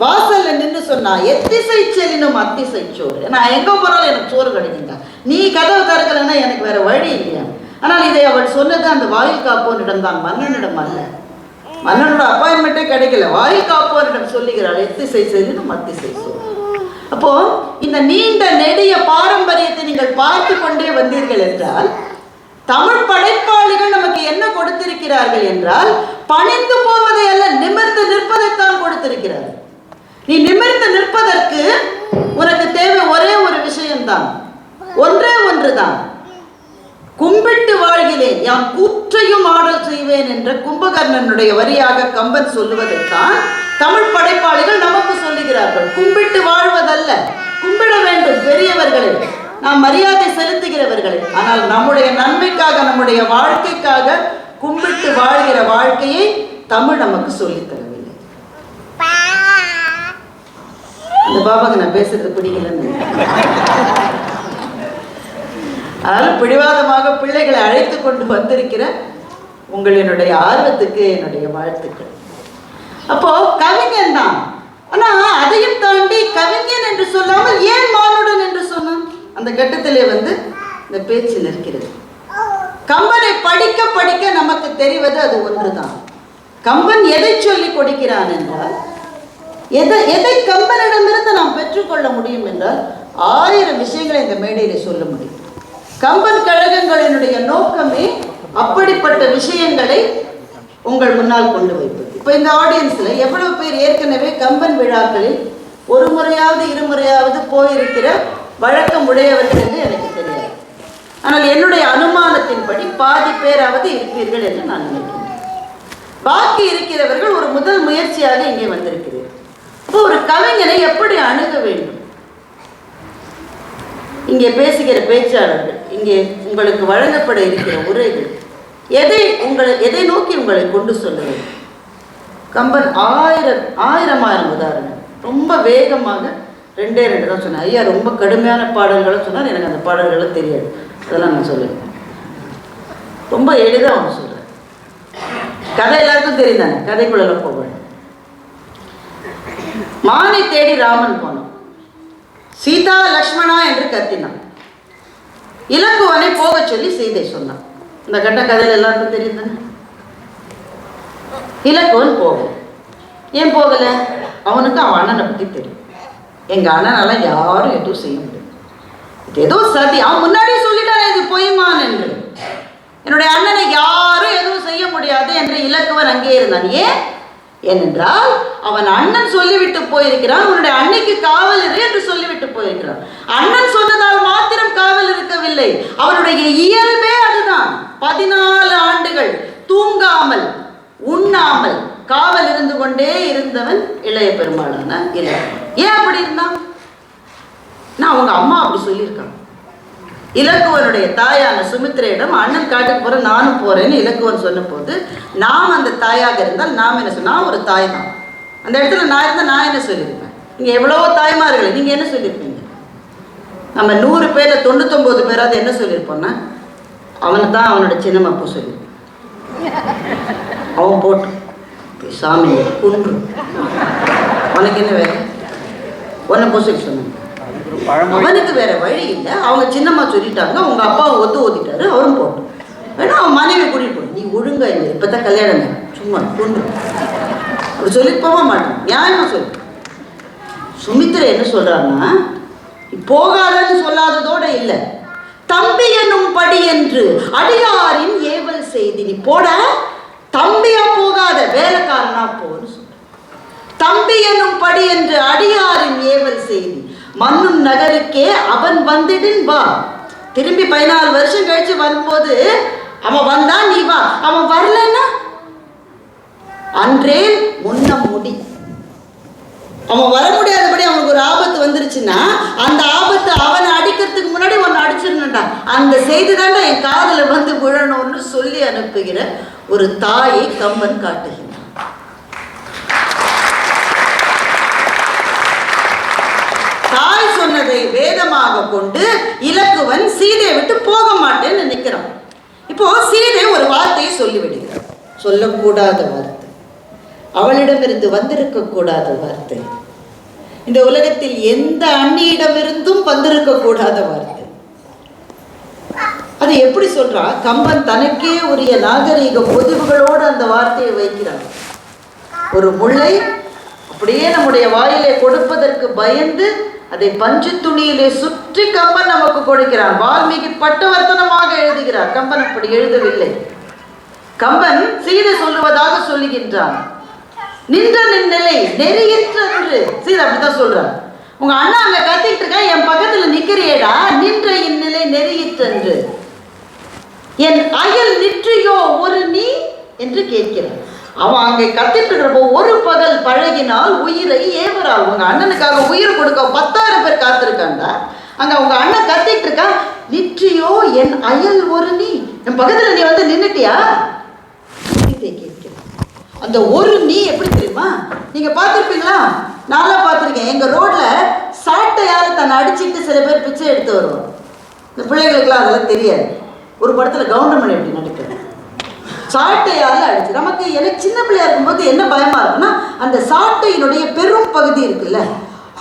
வாசல்ல நின்று சொன்னா எத்திசை செல்லினும் அத்திசை சோறு. நான் எங்க போனாலும் எனக்கு சோறு கிடைக்குங்க. நீ கதவு திறக்கலன்னா எனக்கு வேற வழி இல்லையா? ஆனால் இதை அவள் சொன்னது அந்த வாயில் காப்பவனிடம் தான், மன்னனிடம் அல்ல. மன்னனோட அப்பாயின்மெண்ட்டே கிடைக்கல. வாயில் காப்பவனிடம் சொல்லுகிறாள் எத்திசை செல்லினும் அத்திசை சோறு. அப்போ இந்த நீண்ட நெடிய பாரம்பரியத்தை நீங்கள் பார்த்து கொண்டே வந்தீர்கள் என்றால் தமிழ் படைப்பாளிகள் நமக்கு என்ன கொடுத்திருக்கிறார்கள் என்றால் பணிந்து போவதை அல்ல, நிமிர்ந்து நிற்பதைத்தான் கொடுத்திருக்கிறார்கள். நீ நிமிர்ந்து நிற்பதற்கு உனக்கு தேவை ஒரே ஒரு விஷயம்தான், ஒன்றே ஒன்றுதான். கும்பிட்டு வாழ்கிறேன் யான் கூற்றையும் ஆடல் செய்வேன் என்ற கும்பகர்ணனுடைய வரியாக கம்பன் சொல்லுவதைத்தான் தமிழ் படைப்பாளிகள் நமக்கு சொல்லுகிறார்கள். கும்பிட்டு வாழ்வதல்ல, கும்பிட வேண்டும் பெரியவர்களை, நாம் மரியாதை செலுத்துகிறவர்களை. ஆனால் நம்முடைய நன்மைக்காக நம்முடைய வாழ்க்கைக்காக கும்பிட்டு வாழ்கிற வாழ்க்கையை தமிழ் நமக்கு சொல்லித்தரவில்லை. அந்த பாபாக்கு நான் பேசுறது பிடிக்கலன்னு. அதனால பிடிவாதமாக பிள்ளைகளை அழைத்து கொண்டு வந்திருக்கிற உங்களுடைய ஆர்வத்துக்கு என்னுடைய வாழ்த்துக்கள். அப்போ கவிஞன் தான். ஆனா அதையும் தாண்டி கவிஞன் என்று சொல்லாமல் ஏன் மானுடன் என்று சொன்னான்? அந்த கட்டத்திலே இந்த பேச்சு நிற்கிறது. கம்பனை படிக்க படிக்க நமக்கு தெரிவது அது ஒன்றுதான். கம்பன் எதை சொல்லி கொடுக்கிறான் என்றால், எதை கம்பனிடமிருந்து நாம் பெற்றுக்கொள்ள முடியும் என்றால் 1000 விஷயங்களை இந்த மேடையில சொல்ல முடியும். கம்பன் கழகங்களினுடைய நோக்கமே அப்படிப்பட்ட விஷயங்களை உங்கள் முன்னால் கொண்டு வைப்பது. இப்போ இந்த ஆடியன்ஸ்ல எவ்வளவு பேர் ஏற்கனவே கம்பன் விழாக்களில் ஒரு முறையாவது இருமுறையாவது போயிருக்கிற வழக்கம் உடையவர்கள் என்று எனக்கு தெரியாது. ஆனால் என்னுடைய அனுமானத்தின்படி பாதி பேராவது இருப்பீர்கள் என்று நான் நினைக்கிறேன். பாக்கி இருக்கிறவர்கள் ஒரு முதல் முயற்சியாக இங்கே வந்திருக்கிறீர்கள். இப்போ ஒரு கவிஞனை எப்படி அணுக வேண்டும்? இங்கே பேசுகிற பேச்சாளர்கள், இங்கே உங்களுக்கு வழங்கப்பட இருக்கிற உரைகள் எதை நோக்கி உங்களை கொண்டு சொல்ல வேண்டும்? கம்பன் ஆயிரம் உதாரணம் ரொம்ப வேகமாக 2 தான் சொன்னேன். ஐயா ரொம்ப கடுமையான பாடல்களை சொன்னால் எனக்கு அந்த பாடல்களும் தெரியாது, அதெல்லாம் நான் சொல்லுவேன். ரொம்ப எளிதாக அவன் சொல்கிறேன். கதை எல்லாருக்கும் தெரியுதானே, கதைக்குள்ள போவேன். மானை தேடி ராமன் போனான். சீதா லக்ஷ்மணா என்று கத்தினான். இலக்குவனை போக சொல்லி சீதை சொன்னான். இந்த கட்ட கதையில் எல்லாருக்கும் தெரியும் தானே. இலக்குவன் போகல. ஏன் போகல? அவனுக்கு அவன் அண்ணனை பற்றி தெரியும். எங்க அண்ணனால யாரும் எதுவும் செய்ய முடியாது, ஏதோ சதி. அவன் முன்னாடியே சொல்லிட்டானே இது பொய்மான் என்று. என்னுடைய அண்ணனை யாரும் எதுவும் செய்ய முடியாது என்று இலக்குவன் அங்கே இருந்தான். ஏனென்றால் அவன் அண்ணன் சொல்லிவிட்டு போயிருக்கிறான், உன்னுடைய அன்னைக்கு காவல் இரு என்று சொல்லிவிட்டு போயிருக்கிறான். அண்ணன் சொன்னதால் மாத்திரம் காவல் இருக்கவில்லை, அவனுடைய இயல்பே அதுதான். 14 ஆண்டுகள் தூங்காமல் உண்ணாமல் காவல் இருந்து கொண்டே இருந்தவன் இளைய பெருமாளான இலக்குவன். ஏன் அப்படி இருந்தான்? நான் அவங்க அம்மா அப்படி சொல்லியிருக்காங்க. இலக்குவனுடைய தாயான சுமித்திரையிடம் அண்ணன் காட்டுக்கு போற நானும் போறேன்னு இலக்குவன் சொன்ன போது, நாம் அந்த தாயாக இருந்தால் நாம் என்ன சொன்ன, நான் ஒரு தாய் தான். அந்த இடத்துல நான் இருந்தால் நான் என்ன சொல்லியிருப்பேன்? நீங்க எவ்வளவோ தாய்மார்கள், நீங்க என்ன சொல்லியிருப்பீங்க? நம்ம 100 பேர்ல 99 பேராவது என்ன சொல்லியிருப்போம்னா, அவனை தான் அவனோட சின்னம்மா அப்போ சொல்லியிருப்பான். அவன் போட்டு சாமி குன்று, உனக்கு என்ன வேலை, உன்னை போ சொல்லி சொன்னாங்க. அவனுக்கு வேற வழி இல்லை, அவங்க சின்னம்மா சொல்லிட்டாங்க, உங்க அப்பாவை ஓதிட்டாரு, அவரும் போட்டோம். வேணா அவன் மனைவி கூட்டிட்டு போய், நீ ஒழுங்கா இல்லை, இப்பதான் கல்யாணம் சும்மா கொண்டு அப்படி சொல்லி போக மாட்டான். நியாயமா சொல்லு. சுமித்திரை என்ன சொல்றான்னா, போகாதன்னு சொல்லாததோட இல்லை, தம்பி என்னும் படி என்று அடியாரின் ஏவல் செய்தி, நீ போட தம்பியா போகாத வேலைக்காரனா போன்னு சொல்ற. தம்பி என்னும் படி என்று அடியாரின் ஏவல் செய்தி, மன்னும் நகருக்கே அவன் வந்திடின் வா. திரும்பி 14 வருஷம் கழிச்சு வரும்போது அவன் வந்தா நீ வா, அவன் வரலன்னா அன்றே முன்னம் முடி. அவன் வர முடியாதபடி அவனுக்கு ஒரு ஆபத்து வந்துருச்சுன்னா அந்த ஆபத்து அவனை அடிக்கிறதுக்கு முன்னாடி ஒன்னு அடிச்சிடணும்டா. அந்த செய்தி தாண்டா என் காதுல வந்து விழணும்னு சொல்லி அனுப்புகிற ஒரு தாயை கம்பன் காட்டுகிறான். தாய் சொன்னதை வேதமாக கொண்டு இலக்குவன் சீதையை விட்டு போக மாட்டேன்னு நினைக்கிறான். இப்போ சீதை ஒரு வார்த்தையை சொல்லிவிடுகிறார், சொல்லக்கூடாத வார்த்தை, அவளிடமிருந்து வந்திருக்க கூடாத வார்த்தை, இந்த உலகத்தில் எந்த அண்ணியிடமிருந்தும் வந்திருக்க கூடாத வார்த்தை. அதை எப்படி சொல்றா? கம்பன் தனக்கே உரிய நாகரீக பொதுவுகளோடு அந்த வார்த்தையை வைக்கிறான். ஒரு முல்லை அப்படியே நம்முடைய வாயிலே கொடுப்பதற்கு பயந்து அதை பஞ்சு துணியிலே சுற்றி கம்பன் நமக்கு கொடுக்கிறான். வால்மீகி பட்டவர்த்தனமாக எழுதுகிறார், கம்பன் அப்படி எழுதவில்லை. கம்பன் சீதை சொல்லுவதாக சொல்லுகின்றான், நின்ற நிலை நெறியிற்று. சீதை அப்படித்தான் சொல்றான், உங்க அண்ணா அங்க கத்திட்டு இருக்க, என் பக்கத்துல நிக்கிறியேடா, நின்ற இந்நிலை நெறியிற்று, என் அயல் நிற்றியோ ஒரு நீ என்று கேட்கிறான். அவன் அங்கே கத்திட்டு இருக்கிறப்போ, ஒரு பகல் பழகினால் உயிரை ஏவரால். உங்க அண்ணனுக்காக உயிர் கொடுக்க 10,000 பேர் காத்திருக்காண்டா, அங்க உங்க அண்ணன் கத்திட்டு இருக்கான், நிற்றியோ என் அயல் ஒரு நீ, என் பக்கத்துல நீ வந்து நின்னுட்டியா? அந்த ஒரு நீ எப்படி தெரியுமா? நீங்க பார்த்துருப்பீங்களா? நான்லாம் பார்த்துருக்கேன். எங்க ரோட்ல சாட்டையால தன்னை அடிச்சுட்டு சில பேர் பிச்சை எடுத்து வருவோம். இந்த பிள்ளைகளுக்குலாம் அதெல்லாம் தெரியாது. ஒரு படத்துல கவுண்டமணி எப்படி நடிக்கிறது, சாட்டையால அடிச்சு. நமக்கு எனக்கு சின்ன பிள்ளையா இருக்கும்போது என்ன பயமா இருக்குன்னா, அந்த சாட்டையினுடைய பெரும் பகுதி இருக்குல்ல,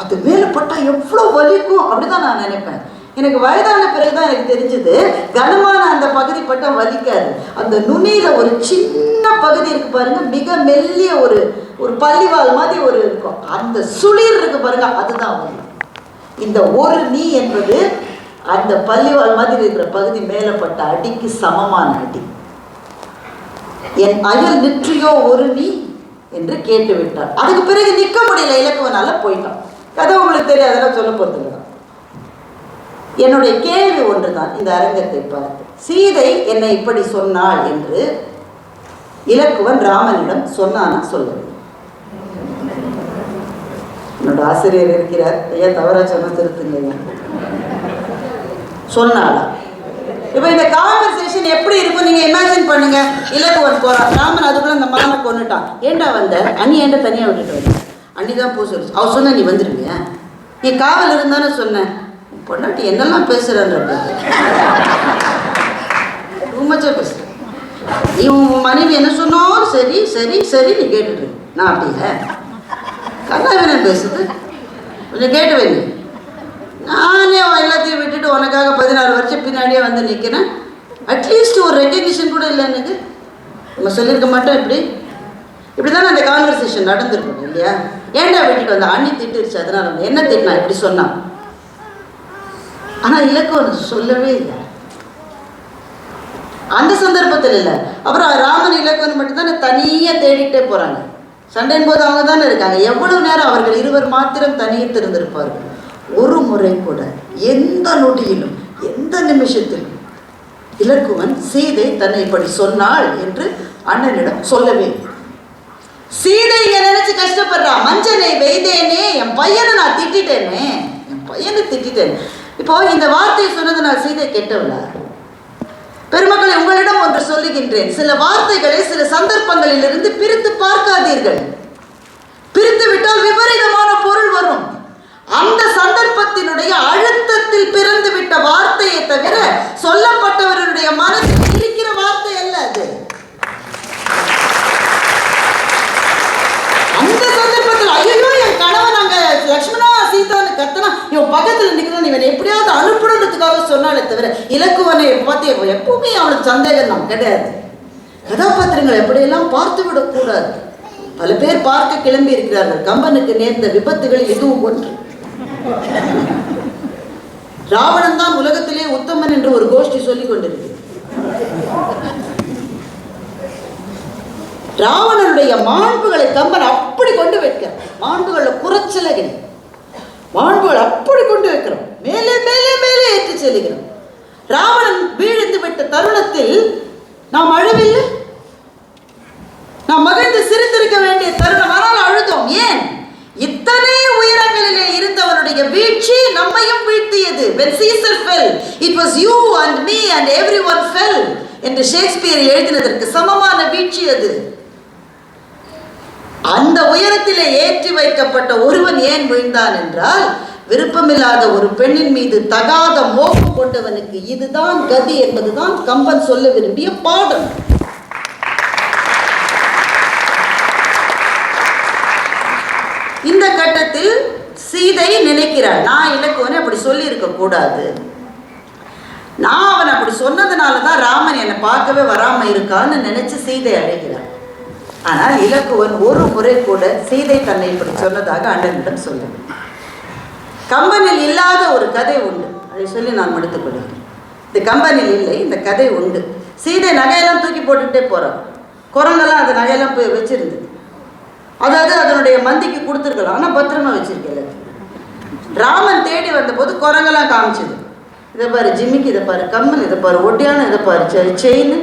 அது மேல பட்டா எவ்வளவு வலிக்கும் அப்படிதான் நான் நினைப்பேன். எனக்கு வயதான பிறகுதான் எனக்கு தெரிஞ்சது, கனமான அந்த பகுதி பட்டா வலிக்காது. அந்த நுனியில ஒரு சின்ன பகுதி இருக்கு பாருங்க, மிக மெல்லிய ஒரு ஒரு பள்ளிவால் மாதிரி ஒரு இருக்கும், அந்த சுளிர் இருக்கு பாருங்க, அதுதான் வலி. இந்த ஒரு நீ என்பது அந்த பள்ளிவால் மாதிரி இருக்கிற பகுதி மேலப்பட்ட அடிக்கு சமமான அடி. என் அயல் நிற்றியோ ஒரு நீ என்று கேட்டு விட்டார். அதுக்கு பிறகு நிற்க முடியல, இலக்குவனால போயிட்டான். கதை உங்களுக்கு தெரியாதெல்லாம் சொல்ல போறது. என்னுடைய கேள்வி ஒன்றுதான், இந்த அரங்கத்தை பார்த்து, சீதை என்னை இப்படி சொன்னாள் என்று இலக்குவன் ராமனிடம் சொன்னானா சொல்லவில்லை? என்னோட ஆசிரியர் இருக்கிறார், ஐயா தவறா சொன்ன திருத்துங்க, சொன்னாளா? இப்போ இந்த கான்வர்சேஷன் எப்படி இருக்கும் நீங்க இமேஜின் பண்ணுங்க. இலக்குவன் போறான், ராமன் அதுக்குள்ள அந்த மகனை கொண்டுட்டான். ஏண்டா வந்த? அண்ணி ஏண்டா தனியா விட்டுட்டு வந்த? அண்ணி தான் போ சொல்லு. அவ சொன்ன நீ வந்துருவியா? நீ காவல் இருந்தானே சொன்ன. பொண்டாட்டி என்னெல்லாம் பேசுறன்ற ரொம்பச்சா பேசுற. நீ உன் மனைவி என்ன சொன்னாலும் சரி சரி சரி நீ கேட்டுட்டு. நான் அப்படியா? கண்ணாவினம் பேசுது, கொஞ்சம் கேட்டு வை. நானே எல்லாத்தையும் விட்டுட்டு உனக்காக 16 வருஷம் பின்னாடியே வந்து நிற்கிறேன். அட்லீஸ்ட் ஒரு ரெக்கக்னிஷன் கூட இல்லை எனக்கு. நம்ம சொல்லியிருக்க மாட்டோம். இப்படி தானே அந்த கான்வர்சேஷன் நடந்திருக்கணும் இல்லையா? ஏன்டா விட்டுட்டு வந்த? அண்ணி திட்டுருச்சு, அதனால வந்து என்ன திட்டினா இப்படி சொன்னான். ஆனால் இலக்குவன் சொல்லவே இல்லை, அந்த சந்தர்ப்பத்தில் இல்லை. அப்புறம் ராமன் இலக்குவன் மட்டும்தானே தனியாக தேடிட்டே போகிறாங்க. சண்டையின் போது அவங்க தானே இருக்காங்க. எவ்வளவு நேரம் அவர்கள் இருவர் மாத்திரம் தனியே இருந்திருப்பார்கள். ஒரு முறை கூட எந்த நொடியிலும் எந்த நிமிஷத்திலும் இலக்குவன் சீதை தன்னை இப்படி சொன்னாள் என்று அண்ணனிடம் சொல்லவே இல்லை. சீதையை நினைச்சு கஷ்டப்படுறா. மஞ்சனை வெய்தேனே, என் பையனை நான் திட்டேனே, என் பையனை திட்டேன். இப்போ இந்த வார்த்தையை சொன்னதுனால சீதை கெட்டவளா? பெருமக்களை, உங்களிடம் ஒன்று சொல்லுகின்றேன். சில வார்த்தைகளை சில சந்தர்ப்பங்களில் இருந்து பிரித்து பார்க்காதீர்கள். பிரித்து விட்டால் விபரீதமான பொருள் வரும். அந்த சந்தர்ப்பத்தினுடைய அழுத்தத்தில் பிறந்து விட்ட வார்த்தையை தவிர சொல்லப்பட்டவருடைய மனதில் இருக்கிற வார்த்தை அல்ல அது. அந்த சந்தர்ப்பத்தில் ஐயோ என் கணவன் அங்க லக்ஷ்மணா சீதான்னு கத்தனா இவன் பக்கத்தில் நிற்கிறான், இவன் எப்படியாவது அனுப்புறதுக்காக சொன்னாலே தவிர இலக்குவனை பார்த்து எப்பவுமே அவனுக்கு சந்தேகம் தான் கிடையாது. கதாபாத்திரங்கள் எப்படியெல்லாம் பார்த்து விடக்கூடாது. பல பேர் பார்க்க கிளம்பி இருக்கிறார்கள். கம்பனுக்கு நேர்ந்த விபத்துகள் எதுவும் ஒன்று. ராவணன் தான் உலகத்திலே உத்தமன் என்று ஒரு கோஷ்டி சொல்லிக் கொண்டிருக்கு. ராவணனுடைய மாண்புகளை கம்பன் அப்படி கொண்டு வைக்கிறான். மாண்புகளை குறைச்சல, மாண்புகள் அப்படி கொண்டு வைக்கிறோம். மேலே மேலே மேலே ஏற்றி செல்கிறோம். ராவணன் வீழ்ந்து விட்ட தருணத்தில் நாம் அழவில்லை, நாம் மகிழ்ந்து சிரித்திருக்க வேண்டிய தருணம். ஆனால் அழுதோம். ஏன்? இத்தனை உயரங்களிலே இருந்தவனுடைய வீழ்ச்சி நம்மையும் வீழ்த்தியது. When Caesar fell, it was you and me and everyone fell என்று ஷேக்ஸ்பியர் எழுதினதற்கு சமமான வீழ்ச்சி அது. அந்த உயரத்திலே ஏற்றி வைக்கப்பட்ட ஒருவன் ஏன் வீழ்ந்தான் என்றால், விருப்பமில்லாத ஒரு பெண்ணின் மீது தகாத மோகம் கொண்டவனுக்கு இதுதான் கதி என்பதுதான் கம்பன் சொல்ல விரும்பிய பாடம். இந்த கட்டத்தில் சீதை நினைக்கிறார், நான் இலக்குவனை அப்படி சொல்லி இருக்க கூடாது. நான் அவன் அப்படி சொன்னதுனால தான் ராமன் என்னை பார்க்கவே வராம இருக்கான்னு நினைச்சு சீதை அழைக்கிறார். ஆனால் இலக்குவன் ஒரு முறை கூட சீதை தன்னை இப்படி சொன்னதாக அண்ணனிடம் சொல்ல. கம்பனில் இல்லாத ஒரு கதை உண்டு, அதை சொல்லி நான் முடித்துக் கொள்கிறேன். இந்த கம்பனில் இல்லை, இந்த கதை உண்டு. சீதை நகையெல்லாம் தூக்கி போட்டுக்கிட்டே போறான். குரங்கெல்லாம் அந்த நகையெல்லாம் போய் வச்சிருந்தது. அதாவது அதனுடைய மந்திக்கு கொடுத்துருக்கலாம், ஆனால் பத்திரமா வச்சிருக்கல. ராமன் தேடி வந்தபோது குரங்கெல்லாம் காமிச்சது. இதை பாரு ஜிம்மிக்கு, இதை பாரு கம்மல், இதை பாரு ஒட்டியான, இதை பாரு செயின்,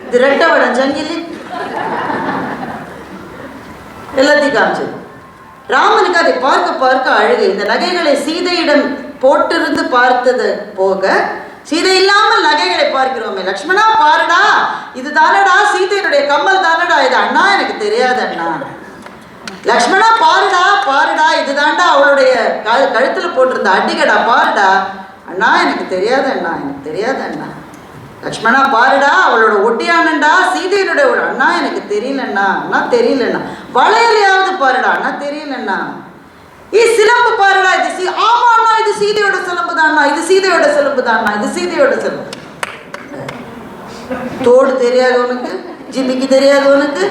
இது ரெட்டை வடம் சங்கிலி, எல்லாத்தையும் காமிச்சது. ராமனுக்கு அதை பார்க்க பார்க்க அழுகை. இந்த நகைகளை சீதையிடம் போட்டிருந்து பார்த்தது போக, சீதை இல்லாமல் நகைகளை பார்க்கிறோமே, லக்ஷ்மணா பாருடா, இது தானடா சீதையினுடைய கம்மல் தானடா இது. அண்ணா எனக்கு தெரியாது அண்ணா. லக்ஷ்மணா பாருடா பாருடா, இது தாண்டா அவளுடைய கழுத்துல போட்டிருந்த அடிகடா பாருடா. அண்ணா எனக்கு தெரியாது அண்ணா, எனக்கு தெரியாது அண்ணா. லக்ஷ்மணா பாருடா அவளோட ஒட்டியானண்டா சீதையினுடைய. அண்ணா எனக்கு தெரியலண்ணா, அண்ணா தெரியலண்ணா. வளையலையாவது பாருடா, அண்ணா தெரியலண்ணா. சிலம்பு பாருடா, இது ஆமா அண்ணா, இது சீதையோட சிலம்பு தான்ண்ணா, இது சீதையோட சிலம்பு தான்ண்ணா, இது சீதையோட சிலம்பு. தோடு தெரியாது உனக்கு, ஜிமிக்கு தெரியாது உனக்கு,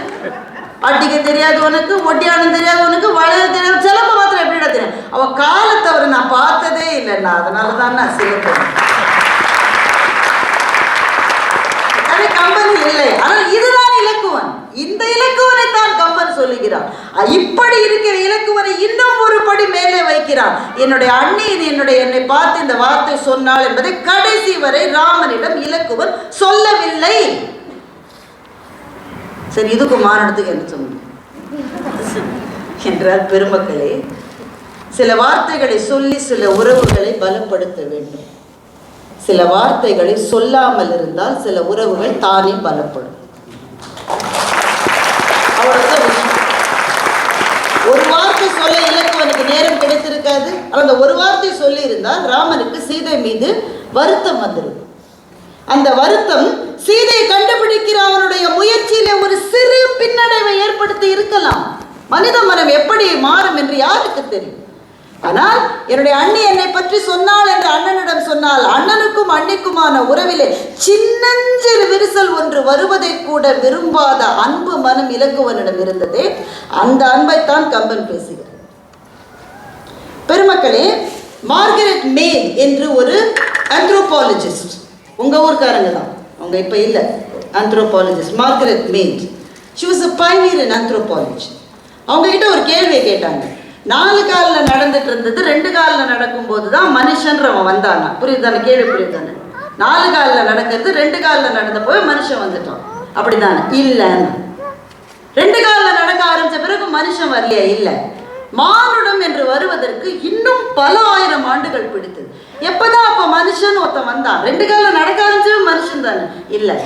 அட்டிக்க தெரியாது உனக்கு, ஒட்டியானம் தெரியாது உனக்கு, வளையல் தெரியாது, சிலம்பு மாத்திரம் எப்படிடா தெரியும்? அவ காலத்தை அவரை நான் பார்த்ததே இல்லைண்ணா, அதனாலதான் நான் சிலம்பு. கம்பன் இல்லை, ஆனால் இதுதான் இலக்குவன். இந்த இலக்குவனை தான் கம்பன் சொல்லுகிறான். இப்படி இருக்கிற இலக்குவனை இன்னும் ஒரு படி மேலே வைக்கிறான். என்னுடைய அண்ணி என்னை பார்த்து இந்த வார்த்தை சொன்னாள் என்பதை கடைசி வரை ராமனிடம் இலக்குவன் சொல்லவில்லை. சரி, இதுக்கு மாறினதுக்கு என்ன சொல்ல என்றால், பெருமக்களே, சில வார்த்தைகளை சொல்லி சில உறவுகளை பலப்படுத்த வேண்டும். சில வார்த்தைகளை சொல்லாமல் இருந்தால் சில உறவுகள் தானே பலப்படும். அவ்வளவுதான் விஷயம். ஒரு வார்த்தை சொல்ல இலக்குவனுக்கு நேரம் கிடைத்திருக்காது. அந்த ஒரு வார்த்தை சொல்லி இருந்தால் ராமனுக்கு சீதை மீது வருத்தம் வந்துடும். அந்த வருத்தம் சீதையை கண்டுபிடிக்கிற அவனுடைய முயற்சியில ஒரு சிறு பின்னடைவை ஏற்படுத்தி இருக்கலாம். மனித மனம் எப்படி மாறும் என்று யாருக்கு தெரியும்? ஆனால் என்னுடைய அண்ணி என்னை பற்றி சொன்னாள் என்று அண்ணனிடம் சொன்னால், அண்ணனுக்கும் அண்ணிக்குமான உறவிலே சின்னஞ்சிறு விரிசல் ஒன்று வருவதை கூட விரும்பாத அன்பு மனம் இலக்குவனிடம் இருந்ததே, அந்த அன்பைத்தான் கம்பன் பேசுகிறார். பெருமக்களே, மார்கரெட் மேட் என்று ஒரு ஆந்த்ரோபாலஜிஸ்ட், உங்க ஊர்க்காரங்க தான், அவங்க இப்ப இல்லை, anthropologist Margaret Mead. She was a pioneer in anthropology. அவங்க கிட்ட ஒரு கேள்வியை கேட்டாங்க. 4 காலில் நடந்துட்டு இருந்தது 2 காலில் நடக்கும்போது தான் மனுஷன்றவன் வந்தானா? புரியுதானே? கேள்வி புரியுதானே? 4 காலில் நடக்கிறது 2 காலில் நடந்த போய் மனுஷன் வந்துட்டான், அப்படித்தானே? இல்லைன்னு. 2 காலில் நடக்க ஆரம்பிச்ச பிறகு மனுஷன் வரலையா? இல்லை. மானுடம் என்று வருவதற்கு இன்னும் பல ஆயிரம் ஆண்டுகள் பிடித்தது. எப்பதான் அப்ப மனுஷன் ஒருத்தன் வந்தான்? 2 காலில் நடக்க ஆரம்பிச்சது மனுஷன் தானே? இல்லை.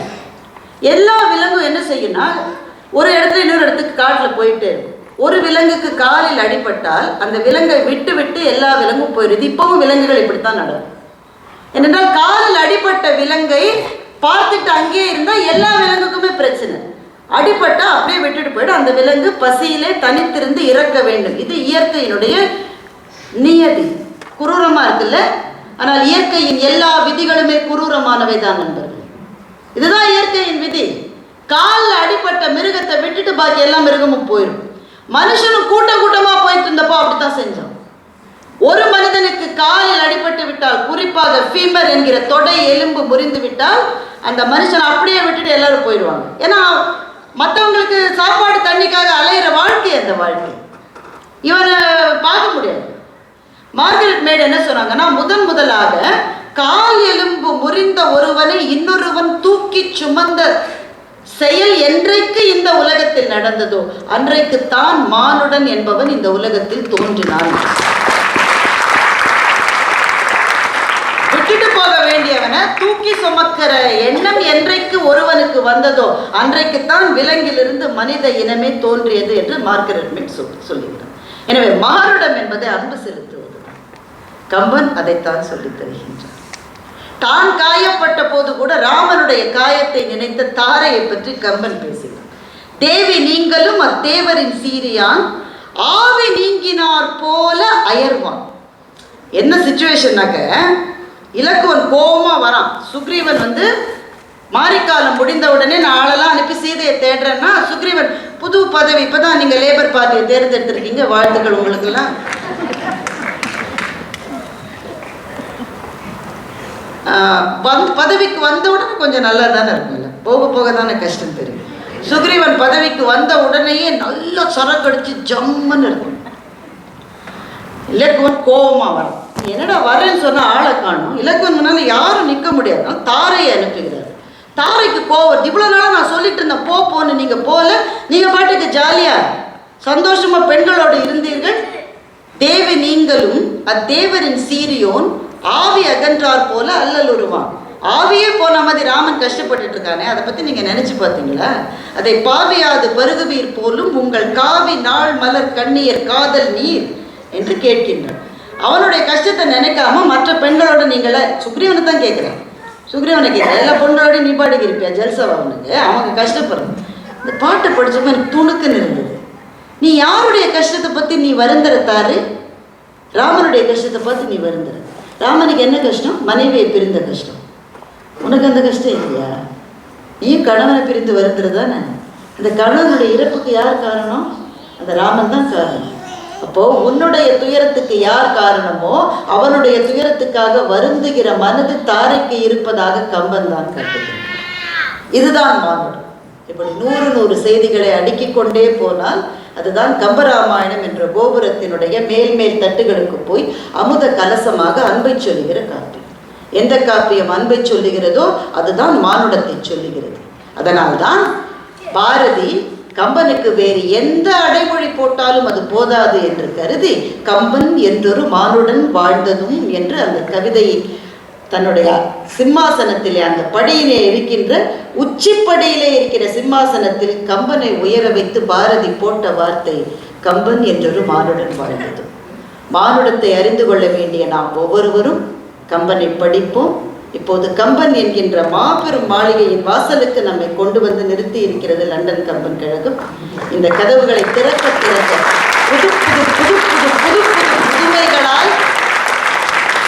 எல்லா விலங்கும் என்ன செய்யும்னா, ஒரு இடத்துல இன்னொரு இடத்துக்கு காட்டில் போயிட்டு ஒரு விலங்குக்கு காலில் அடிபட்டால் அந்த விலங்கை விட்டு விட்டு எல்லா விலங்கும் போயிடுது. இப்பவும் விலங்குகள் இப்படித்தான் நடக்கும். ஏனென்றால் காலில் அடிபட்ட விலங்கை பார்த்துட்டு அங்கேயே இருந்தால் எல்லா விலங்குக்குமே பிரச்சனை. அடிபட்டா அப்படியே விட்டுட்டு போயிடும். அந்த விலங்கு பசியிலே தனித்திருந்து இறக்க வேண்டும். இது இயற்கையினுடைய நியதி. குரூரமா இருக்குல்ல? ஆனால் இயற்கையின் எல்லா விதிகளுமே குரூரமானவை தான் நண்பர்கள். இதுதான் இயற்கையின் விதி. காலில் அடிப்பட்ட மிருகத்தை விட்டுட்டு பாக்கி எல்லா மிருகமும் போயிடும். மனுஷனும் கூட்டமா போயிட்டு இருந்தப்போ அப்படித்தான் செஞ்சோம். ஒரு மனிதனுக்கு காலில் அடிபட்டு விட்டால், குறிப்பாக ஃபீமர் என்கிற தொடை எலும்பு முறிந்து விட்டால், அந்த மனுஷனை அப்படியே விட்டுட்டு எல்லாரும் போயிடுவாங்க. ஏன்னா மற்றவங்களுக்கு சாப்பாடு தண்ணிக்காக அலையிற வாழ்க்கை அந்த வாழ்க்கை. இவனை பார்க்க முடியாது. மார்கரெட் மேட் என்ன சொன்னாங்கன்னா, முதலாக கால் எலும்பு முறிந்த ஒருவனை இன்னொருவன் தூக்கி சுமந்த செயல் என்றைக்கு இந்த உலகத்தில் நடந்ததோ அன்றைக்குத்தான் மானுடன் என்பவன் இந்த உலகத்தில் தோன்றினான். விட்டுட்டு போக வேண்டியவனை தூக்கி சுமக்கிற எண்ணம் என்றைக்கு ஒருவனுக்கு வந்ததோ அன்றைக்குத்தான் விலங்கிலிருந்து மனித இனமே தோன்றியது என்று மார்கரெட் மீட் சொல்லுகிறார். எனவே மானுடம் என்பதை அன்பு செலுத்துவதுதான். கம்பன் அதைத்தான் சொல்லித் தருகின்றார். தான் காயப்பட்ட போது கூட ராமனுடைய காயத்தை நினைத்த தாரையை பற்றி கம்பன் பேசினார். தேவி நீங்களும் அத்தேவரின் சீரியான் ஆவி நீங்கினார் போல அயர்வான். என்ன சிச்சுவேஷன்னாக்க, இலக்குவன் கோபமா வரான். சுக்ரீவன் மாரிக்காலம் முடிந்த உடனே நான் ஆளெல்லாம் அனுப்பி சீதையை தேடுறேன்னா, சுக்ரீவன் புது பதவி, இப்பதான் நீங்க லேபர் பார்ட்டியை தேர்ந்தெடுத்திருக்கீங்க, வாழ்த்துக்கள் உங்களுக்கெல்லாம். பதவிக்கு வந்த உடனே கொஞ்சம் நல்லா தானே இருக்கும்ல, போக போக தானே கஷ்டம் தெரியும். சுக்ரீவன் பதவிக்கு வந்த உடனேயே நல்லா சரக்கடிச்சு ஜம்முன்னு இருக்கும். இலக்குவன் கோபமா வரும். என்னடா வரேன்னு சொன்னா ஆளை காணும். இலக்குவன் முன்னால யாரும் நிற்க முடியாது. தாரையை அனுப்புகிறார். தாரைக்கு கோவம். இவ்வளவு நாளா நான் சொல்லிட்டு இருந்தேன் போன்னு, நீங்க போல, நீங்க பாட்டுக்கு ஜாலியா சந்தோஷமா பெண்களோடு இருந்தீர்கள். தேவி நீங்களும் அத்தேவரின் சீரியோன் ஆவி அகன்றார் போல அல்லல் உருவான். ஆவியே போன மாதிரி ராமன் கஷ்டப்பட்டுட்டு இருக்கானே, அதை பத்தி நீங்க நினைச்சு பார்த்தீங்களா? அதை பாவியாது பருகுவீர் போலும் உங்கள் காவி நாள் மலர் கண்ணீர் காதல் நீர் என்று கேட்கின்றான். அவனுடைய கஷ்டத்தை நினைக்காம மற்ற பெண்களோட நீங்கள, சுக்ரீவனை தான் கேட்கிறேன், சுக்ரீவனை கேட்கிறேன், எல்லா பொண்ணோட நீ பாட்டுக்கு இருப்பியா ஜல்சவா? அவனுக்கு அவங்க கஷ்டப்படுறது. இந்த பாட்டை படிச்சப்ப எனக்கு துணுக்குன்னு இருந்தது. நீ யாருடைய கஷ்டத்தை பத்தி நீ வருந்துறத்தாரு? ராமனுடைய கஷ்டத்தை பார்த்து நீ வருந்துற. ராமனுக்கு என்ன கஷ்டம்? மனைவியை பிரிந்த கஷ்டம். உனக்கு அந்த கஷ்டம் இல்லையா? நீ கணவனை பிரிந்து வருந்துறதானே? அந்த கணவனுடைய இறப்புக்கு யார் காரணம்? அந்த ராமன் தான் காரணம். அப்போ உன்னுடைய துயரத்துக்கு யார் காரணமோ அவனுடைய துயரத்துக்காக வருந்துகிற மனது தாரைக்கு இருப்பதாக கம்பன் தான் கட்டுகிறான். இதுதான் மானுடம். இப்படி 100 செய்திகளை அடுக்கிக் கொண்டே போனால் அதுதான் கம்பராமாயணம் என்ற கோபுரத்தினுடைய மேல் தட்டுகளுக்கு போய் அமுத கலசமாக அன்பை சொல்லுகிற காப்பியம். எந்த காப்பியம் அன்பை சொல்லுகிறதோ அதுதான் மானுடத்தை சொல்லுகிறது. அதனால்தான் பாரதி கம்பனுக்கு வேறு எந்த அடைமொழி போட்டாலும் அது போதாது என்று கருதி கம்பன் என்றொரு மானுடன் வாழ்ந்ததும் என்று அந்த கவிதையை தன்னுடைய சிம்மாசனத்திலே, அந்த படியிலே இருக்கின்ற உச்சிப்படியிலே இருக்கிற சிம்மாசனத்தில் கம்பனை உயர வைத்து பாரதி போட்ட வார்த்தை கம்பன் என்றொரு மானுடன் வாழ்ந்தது. மானுடத்தை அறிந்து கொள்ள வேண்டிய நாம் ஒவ்வொருவரும் கம்பனை படிப்போம். இப்போது கம்பன் என்கின்ற மாபெரும் மாளிகையின் வாசலுக்கு நம்மை கொண்டு வந்து நிறுத்தி இருக்கிறது லண்டன் கம்பன் கழகம். இந்த கதவுகளை திறக்க புது புது புது புது புது புது புதுமைகளால்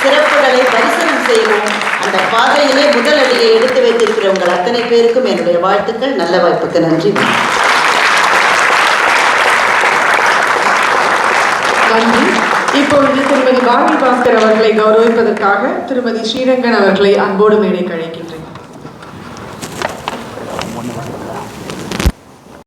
சிறப்புகளை தரிசனம் செய்வோம். அந்த பாதையிலே முதல் அடியை எடுத்து வைத்திருக்கிற உங்கள் அத்தனை பேருக்கும் என்னுடைய வாழ்த்துக்கள். நல்ல வாய்ப்புக்கு நன்றி. நன்றி. இப்பொழுது திருமதி பாரதி பாஸ்கர் அவர்களை கௌரவிப்பதற்காக திருமதி ஸ்ரீரங்கன் அவர்களை அன்போடு மேடைக்கு அழைக்கின்றனர்.